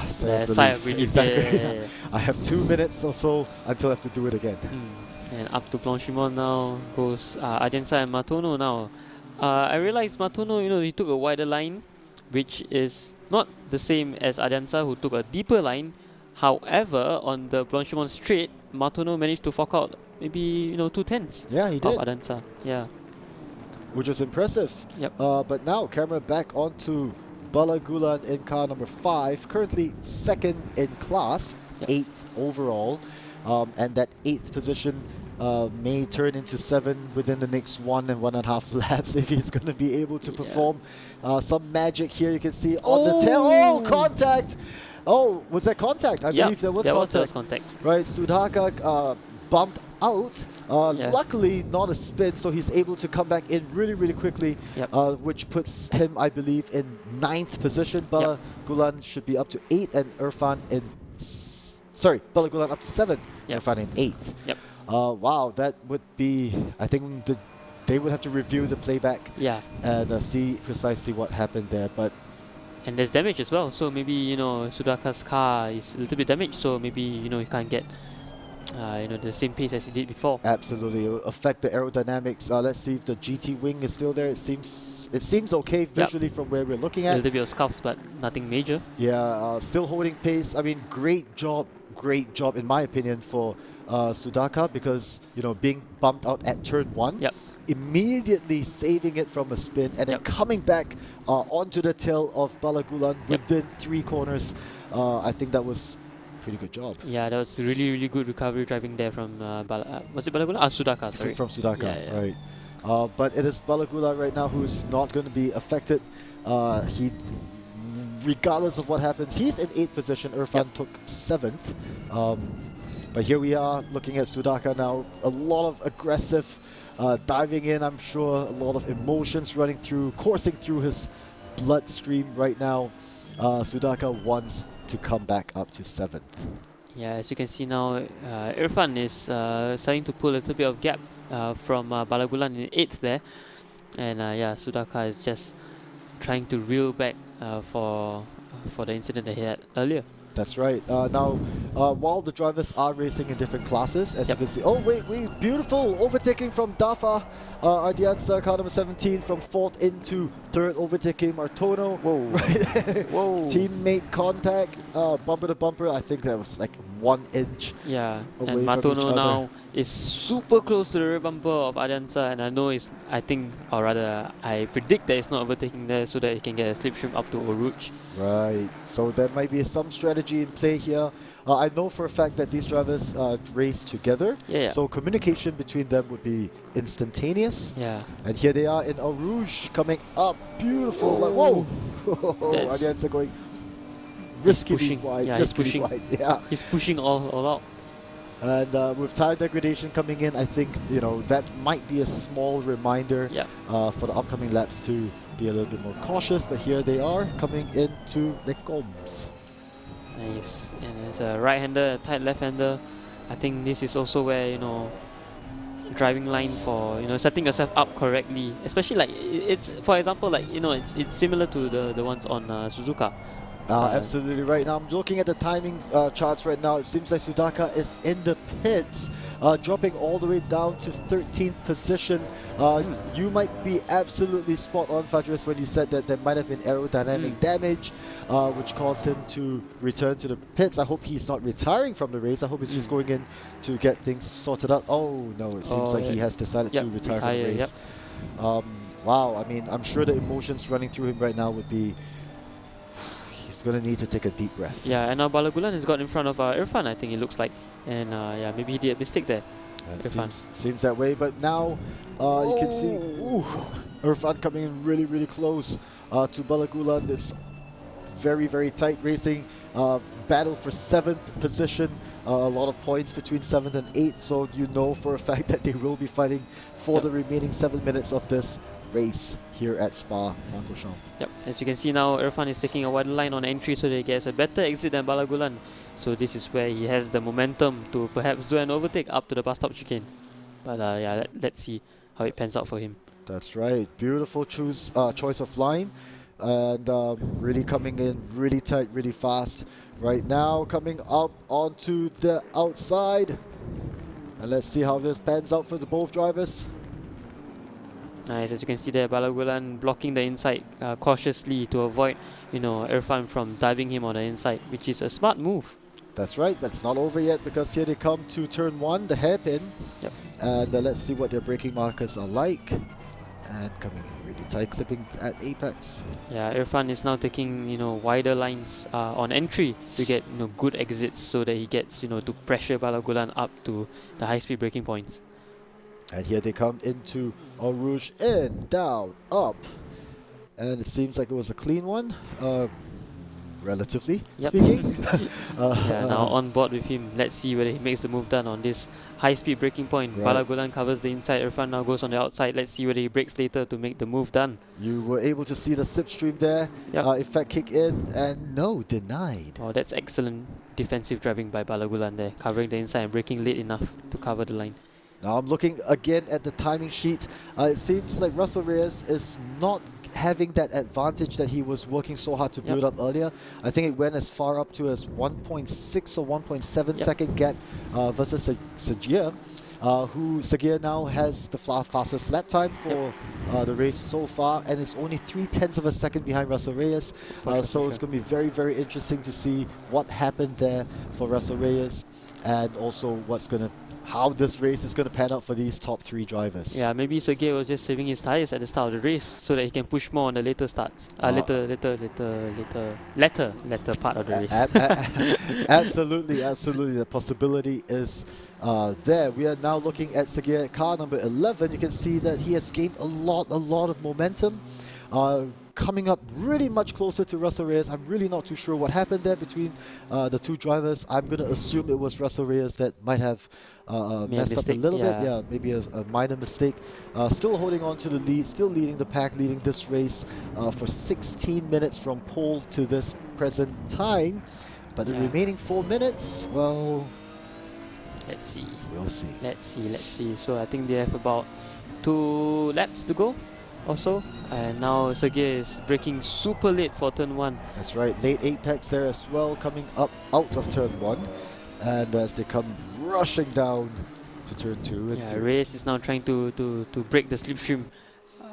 sigh of relief. Exactly. I have 2 minutes or so until I have to do it again. And up to Blanchimont now goes Ardenza and Matono now. I realized Matono, you know, he took a wider line, which is not the same as Ardenza, who took a deeper line. However, on the Blanchimont straight, Matono managed to fork out maybe, you know, 2/10 Yeah, he did. of Ardenza. Yeah. Which was impressive. Yep. But now, camera back onto Balagulan in car number 5, currently 2nd in class, 8th overall. And that 8th position may turn into 7 within the next 1.5 laps if he's going to be able to perform some magic here. You can see on the tail. Oh, contact! Oh, was that contact? I believe there was contact. Right, Sudhaka bumped out. Luckily, not a spin, so he's able to come back in really, really quickly, which puts him, I believe, in 9th position. Balagulan should be up to 8, and Irfan in... Sorry, Balagulan up to 7, Irfan in 8th. Wow, that would be... I think they would have to review the playback and see precisely what happened there, but... And there's damage as well, so maybe, you know, Sudhaka's car is a little bit damaged, so maybe, you know, he can't get you know, the same pace as he did before. Absolutely, it will affect the aerodynamics. Let's see if the GT wing is still there. It seems okay visually from where we're looking at. A little bit of scuffs, but nothing major. Yeah, still holding pace. I mean, great job in my opinion for Sudhaka, because, you know, being bumped out at turn 1, immediately saving it from a spin and then coming back onto the tail of Balagulan within 3 corners. I think that was pretty good job. Yeah, that was really, really good recovery driving there from was it Balagulan? Sudhaka, sorry. From Sudhaka, right. But it is Balagulan right now who's not going to be affected. He, regardless of what happens, he's in 8th position. Irfan took 7th. But here we are looking at Sudhaka now. A lot of aggressive diving in, I'm sure. A lot of emotions coursing through his bloodstream right now. Sudhaka wants to come back up to 7th. Yeah, as you can see now, Irfan is starting to pull a little bit of gap from Balagulan in 8th there. And Sudhaka is just trying to reel back for the incident that he had earlier. That's right. Now, while the drivers are racing in different classes, as you can see, oh wait, beautiful overtaking from Dafa Ardianza, car number 17, from 4th into 3rd, overtaking Martono. Whoa! Right. Whoa! Teammate contact, bumper to bumper. I think that was like 1 inch. Yeah, away and Martono now is super close to the rear bumper of Ardianza, and I predict that it's not overtaking there so that he can get a slipstream up to Oruj. Right, so there might be some strategy in play here. I know for a fact that these drivers race together, so communication between them would be instantaneous. Yeah. And here they are in Oruj coming up, beautiful. Like, whoa! Ardianza going risky wide. Yeah, he's pushing. Wide. Yeah, he's pushing all out. And with tire degradation coming in, I think, you know, that might be a small reminder for the upcoming laps to be a little bit more cautious. But here they are coming into Lecombs. Nice. And there's a right-hander, a tight left-hander. I think this is also where, you know, driving line for, you know, setting yourself up correctly. Especially like it's, for example, like, you know, it's similar to the ones on Suzuka. Absolutely right. Now I'm looking at the timing charts right now. It seems like Sudhaka is in the pits, dropping all the way down to 13th position. You might be absolutely spot on, Fadris, when you said that there might have been aerodynamic damage, which caused him to return to the pits. I hope he's not retiring from the race. I hope he's just going in to get things sorted out. Oh no, it seems like he has decided to retire from the race. Wow, I mean, I'm sure the emotions running through him right now would be... He's going to need to take a deep breath. Yeah, and now Balagulan has got in front of Irfan, I think it looks like. And maybe he did a mistake there. Seems that way, but now you can see Irfan coming in really, really close to Balagulan. This very, very tight racing battle for 7th position. A lot of points between 7th and 8th, so you know for a fact that they will be fighting for the remaining 7 minutes of this race here at Spa Francorchamps. Yep, as you can see now, Irfan is taking a wider line on entry so that he gets a better exit than Balagulan. So this is where he has the momentum to perhaps do an overtake up to the bus stop chicane. But yeah, let's see how it pans out for him. That's right. Beautiful choice of line. And really coming in really tight, really fast. Right now, coming up onto the outside. And let's see how this pans out for the both drivers. Nice, as you can see there, Balagulan blocking the inside cautiously to avoid, Irfan from diving him on the inside, which is a smart move. That's right, but it's not over yet because here they come to turn 1, the hairpin. Yep. And let's see what their braking markers are like. And coming in really tight, clipping at apex. Yeah, Irfan is now taking, wider lines on entry to get, good exits so that he gets, to pressure Balagulan up to the high-speed braking points. And here they come into Eau Rouge, in, down, up. And it seems like it was a clean one, relatively speaking. Yeah, now on board with him. Let's see whether he makes the move done on this high-speed braking point. Right. Balagulan covers the inside, Irfan now goes on the outside. Let's see whether he brakes later to make the move done. You were able to see the slipstream there. Yep. Effect kick in, and no, denied. Oh, that's excellent defensive driving by Balagulan there, covering the inside and braking late enough to cover the line. Now I'm looking again at the timing sheet. It seems like Russell Reyes is not having that advantage that he was working so hard to build up earlier. I think it went as far up to as 1.6 or 1.7 second gap versus Sagir, who Sagir now has the fastest lap time for the race so far, and it's only 0.3 of a second behind Russell Reyes. So it's going to be very, very interesting to see what happened there for Russell Reyes, and also how this race is going to pan out for these top 3 drivers. Yeah, maybe Sergey was just saving his tires at the start of the race so that he can push more on the later starts. Later part of the race. Absolutely, absolutely. The possibility is there. We are now looking at Sergey at car number 11. You can see that he has gained a lot of momentum. Coming up really much closer to Russell Reyes. I'm really not too sure what happened there between the 2 drivers. I'm going to assume it was Russell Reyes that might have messed up a little bit. Yeah, maybe a minor mistake. Still holding on to the lead, still leading the pack, leading this race for 16 minutes from pole to this present time. But the remaining 4 minutes, well, let's see. We'll see. Let's see. So I think they have about 2 laps to go or so, and now Sergey is braking super late for turn 1. That's right, late apex there as well, coming up out of turn 1, and as they come rushing down to turn 2. And Reyes is now trying to break the slipstream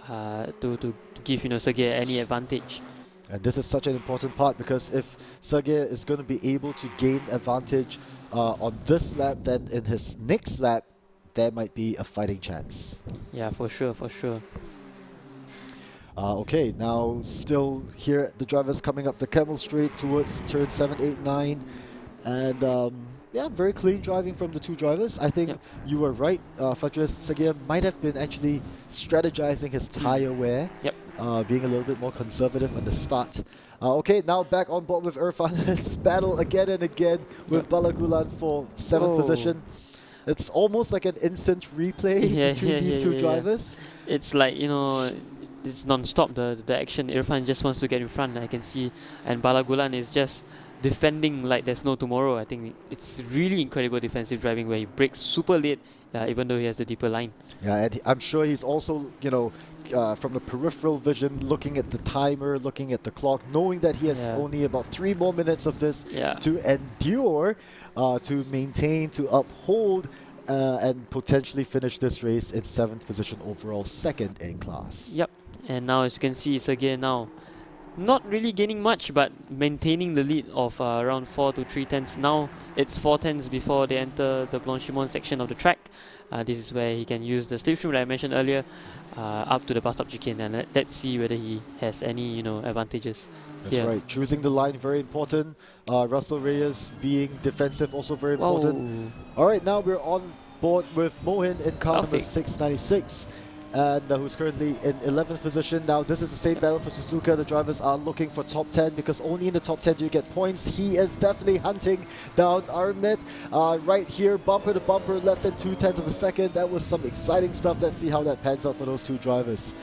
to give Sergey any advantage. And this is such an important part, because if Sergey is going to be able to gain advantage on this lap, then in his next lap there might be a fighting chance. Yeah, for sure. Okay, now still here, the drivers coming up the Camel Straight towards turn 7, 8, 9. And yeah, very clean driving from the 2 drivers. I think you were right. Fadris Sagir might have been actually strategizing his tire wear, being a little bit more conservative on the start. Okay, now back on board with Irfan. This battle again and again with Balagulan for 7th position. It's almost like an instant replay between these 2 drivers. It's like, it's non-stop, the action. Irfan just wants to get in front, I can see, and Balagulan is just defending like there's no tomorrow. I think it's really incredible defensive driving where he brakes super late, even though he has the deeper line. Yeah, and I'm sure he's also, from the peripheral vision, looking at the timer, looking at the clock, knowing that he has only about 3 more minutes of this to endure, to maintain, to uphold, and potentially finish this race in 7th position overall, 2nd in class. Yep, and now as you can see, Sergey now not really gaining much, but maintaining the lead of around 4 to 3 tenths. Now it's 4 tenths before they enter the Blanchimont section of the track. This is where he can use the slipstream that I mentioned earlier up to the bus stop chicane, and let's see whether he has any advantages. That's right. Choosing the line, very important. Russell Reyes being defensive, also very important. All right, now we're on board with Mohin in car number 696. and who's currently in 11th position. Now, this is the same battle for Suzuka. The drivers are looking for top 10 because only in the top 10 do you get points. He is definitely hunting down Armit right here, bumper to bumper, less than 0.2 of a second. That was some exciting stuff. Let's see how that pans out for those two drivers.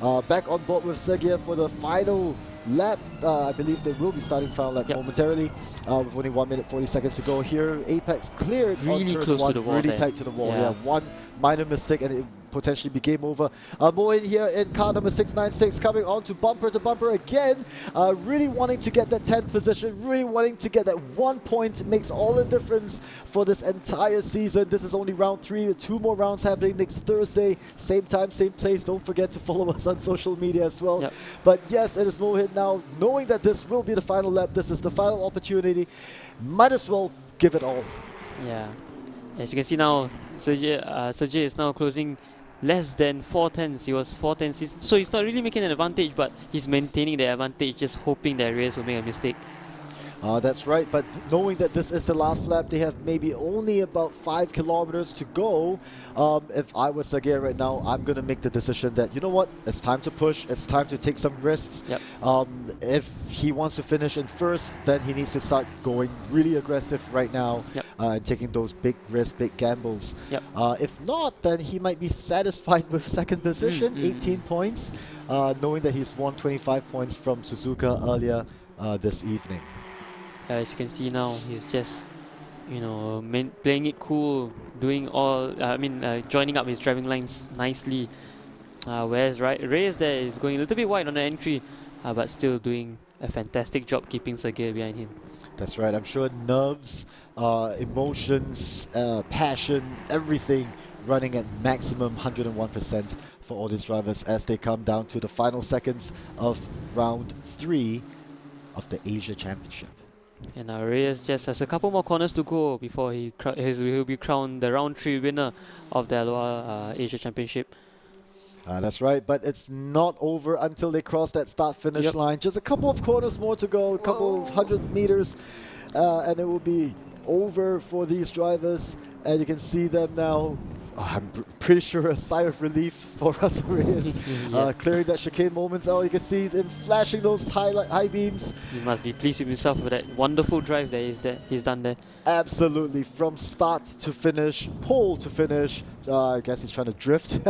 Yeah. Back on board with Sergei for the final lap. I believe they will be starting final lap momentarily with only 1 minute 40 seconds to go here. Apex cleared really on turn close 1, to the wall really there. tight to the wall. Yeah. One minor mistake and it potentially be game over. More in here in car number 696 coming on to bumper again. Really wanting to get that 10th position, really wanting to get that 1 point. Makes all the difference for this entire season. This is only round 3 with 2 more rounds happening next Thursday. Same time, same place. Don't forget to follow us on social media as well. Yep. But yes, it is Mohit now. Knowing that this will be the final lap, this is the final opportunity. Might as well give it all. Yeah. As you can see now, Sergei is now closing less than 4 tenths. He was 4 tenths. So he's not really making an advantage, but he's maintaining the advantage, just hoping that Reyes will make a mistake. That's right, but knowing that this is the last lap, they have maybe only about 5 kilometers to go. If I was Sergei right now, I'm going to make the decision that, you know what, it's time to push, it's time to take some risks. Yep. If he wants to finish in first, then he needs to start going really aggressive right now. Yep. And taking those big risks, big gambles. Yep. If not, then he might be satisfied with second position, 18 points, knowing that he's won 25 points from Suzuka earlier this evening. As you can see now, he's just, you know, playing it cool, doing all, joining up his driving lines nicely. Whereas Reyes there is going a little bit wide on the entry, but still doing a fantastic job keeping Sergei behind him. That's right. I'm sure nerves, emotions, passion, everything running at maximum 101% for all these drivers as they come down to the final seconds of round 3 of the Asia Championship. And Reyes just has a couple more corners to go before he'll be crowned the round 3 winner of the LOR Asia Championship. That's right, but it's not over until they cross that start-finish line. Just a couple of corners more to go, a couple of 100 meters, and it will be over for these drivers. And you can see them now. I'm pretty sure a sigh of relief for Russell Reyes, clearing that chicane moment. Oh, you can see him flashing those high beams. He must be pleased with himself for that wonderful drive that he's done there. Absolutely, from start to finish, pole to finish. I guess he's trying to drift.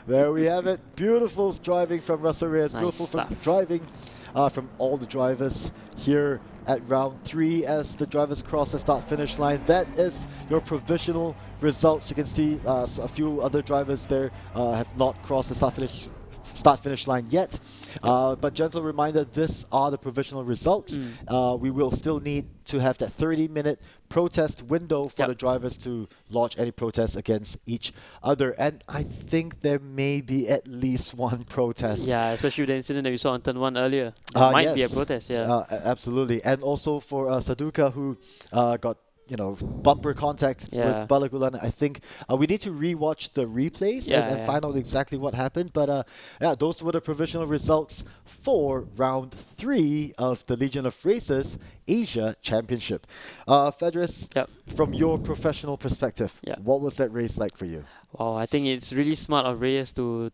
There we have it. Beautiful driving from Russell Reyes. Nice Beautiful stuff. driving from all the drivers here at round 3 as the drivers cross the start-finish line. That is your provisional results. You can see a few other drivers there have not crossed the start-finish line yet. But gentle reminder, these are the provisional results. We will still need to have that 30-minute protest window for the drivers to launch any protests against each other. And I think there may be at least one protest. Yeah, especially with the incident that we saw on turn 1 earlier. There might be a protest, absolutely. And also for Suzuka, who got bumper contact with Balagulan. I think we need to rewatch the replays and find out exactly what happened. But those were the provisional results for round 3 of the Legion of Races Asia Championship. Fedris, from your professional perspective, what was that race like for you? Wow, I think it's really smart of Reyes to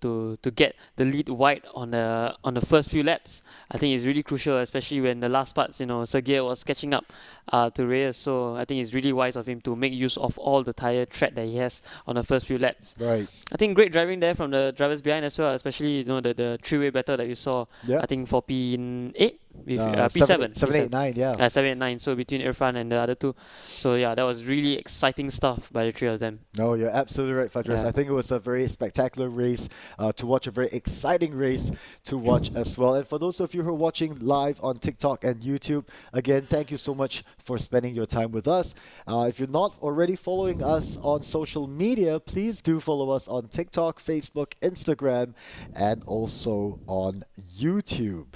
get the lead wide on the first few laps. I think it's really crucial, especially when the last parts, Sergei was catching up to Reyes. So I think it's really wise of him to make use of all the tire tread that he has on the first few laps. Right. I think great driving there from the drivers behind as well, especially the three-way battle that you saw. I think for P8 with P7. 7, 8, 9, 7, 8, 9. So between Irfan and the other two. So yeah, that was really exciting stuff by the three of them. No, you're absolutely right, Fadris. I think it was a very spectacular race to watch, a very exciting race to watch as well. And for those of you who are watching live on TikTok and YouTube, again, thank you so much for spending your time with us. If you're not already following us on social media, please do follow us on TikTok, Facebook, Instagram, and also on YouTube.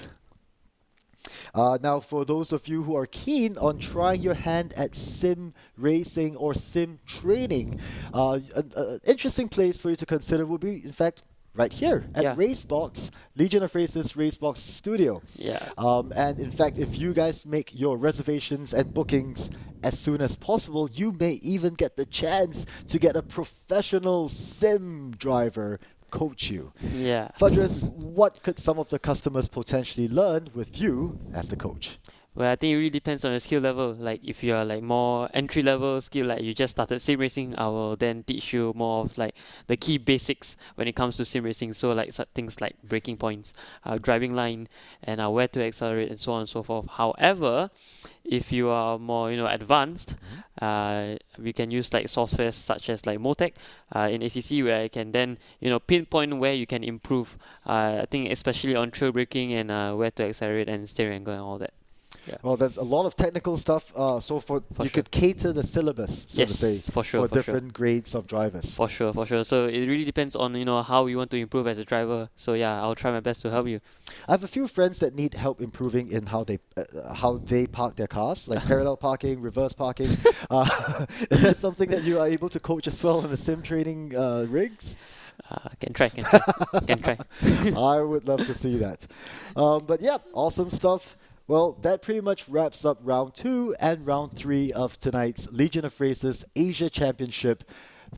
Now, for those of you who are keen on trying your hand at sim racing or sim training, an interesting place for you to consider would be, in fact, right here at Racebox, Legion of Races Racebox Studio. And in fact, if you guys make your reservations and bookings as soon as possible, you may even get the chance to get a professional sim driver coach you. Yeah. Fadris, what could some of the customers potentially learn with you as the coach? Well, I think it really depends on your skill level. Like if you are like more entry level skill, like you just started sim racing, I will then teach you more of like the key basics when it comes to sim racing. So like things like braking points, driving line, and where to accelerate and so on and so forth. However, if you are more advanced, we can use like software such as like Motec in ACC, where I can then pinpoint where you can improve. I think especially on trail braking and where to accelerate and steering angle and all that. Yeah. Well, there's a lot of technical stuff. So you could cater the syllabus, so to say, for different grades of drivers. For sure. So it really depends on how you want to improve as a driver. So yeah, I'll try my best to help you. I have a few friends that need help improving in how they park their cars, like parallel parking, reverse parking. Is that something that you are able to coach as well in the sim training rigs? Can try. I would love to see that. But yeah, awesome stuff. Well, that pretty much wraps up round 2 and round 3 of tonight's Legion of Races Asia Championship,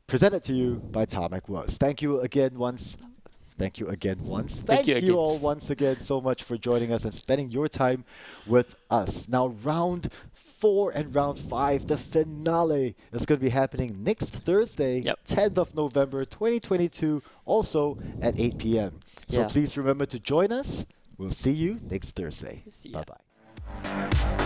presented to you by Tarmac Works. Thank you again once. Thank you all once again so much for joining us and spending your time with us. Now, round 4 and round 5, the finale, is going to be happening next Thursday, 10th of November 2022, also at 8 p.m. So please remember to join us. We'll see you next Thursday. See ya. Bye-bye.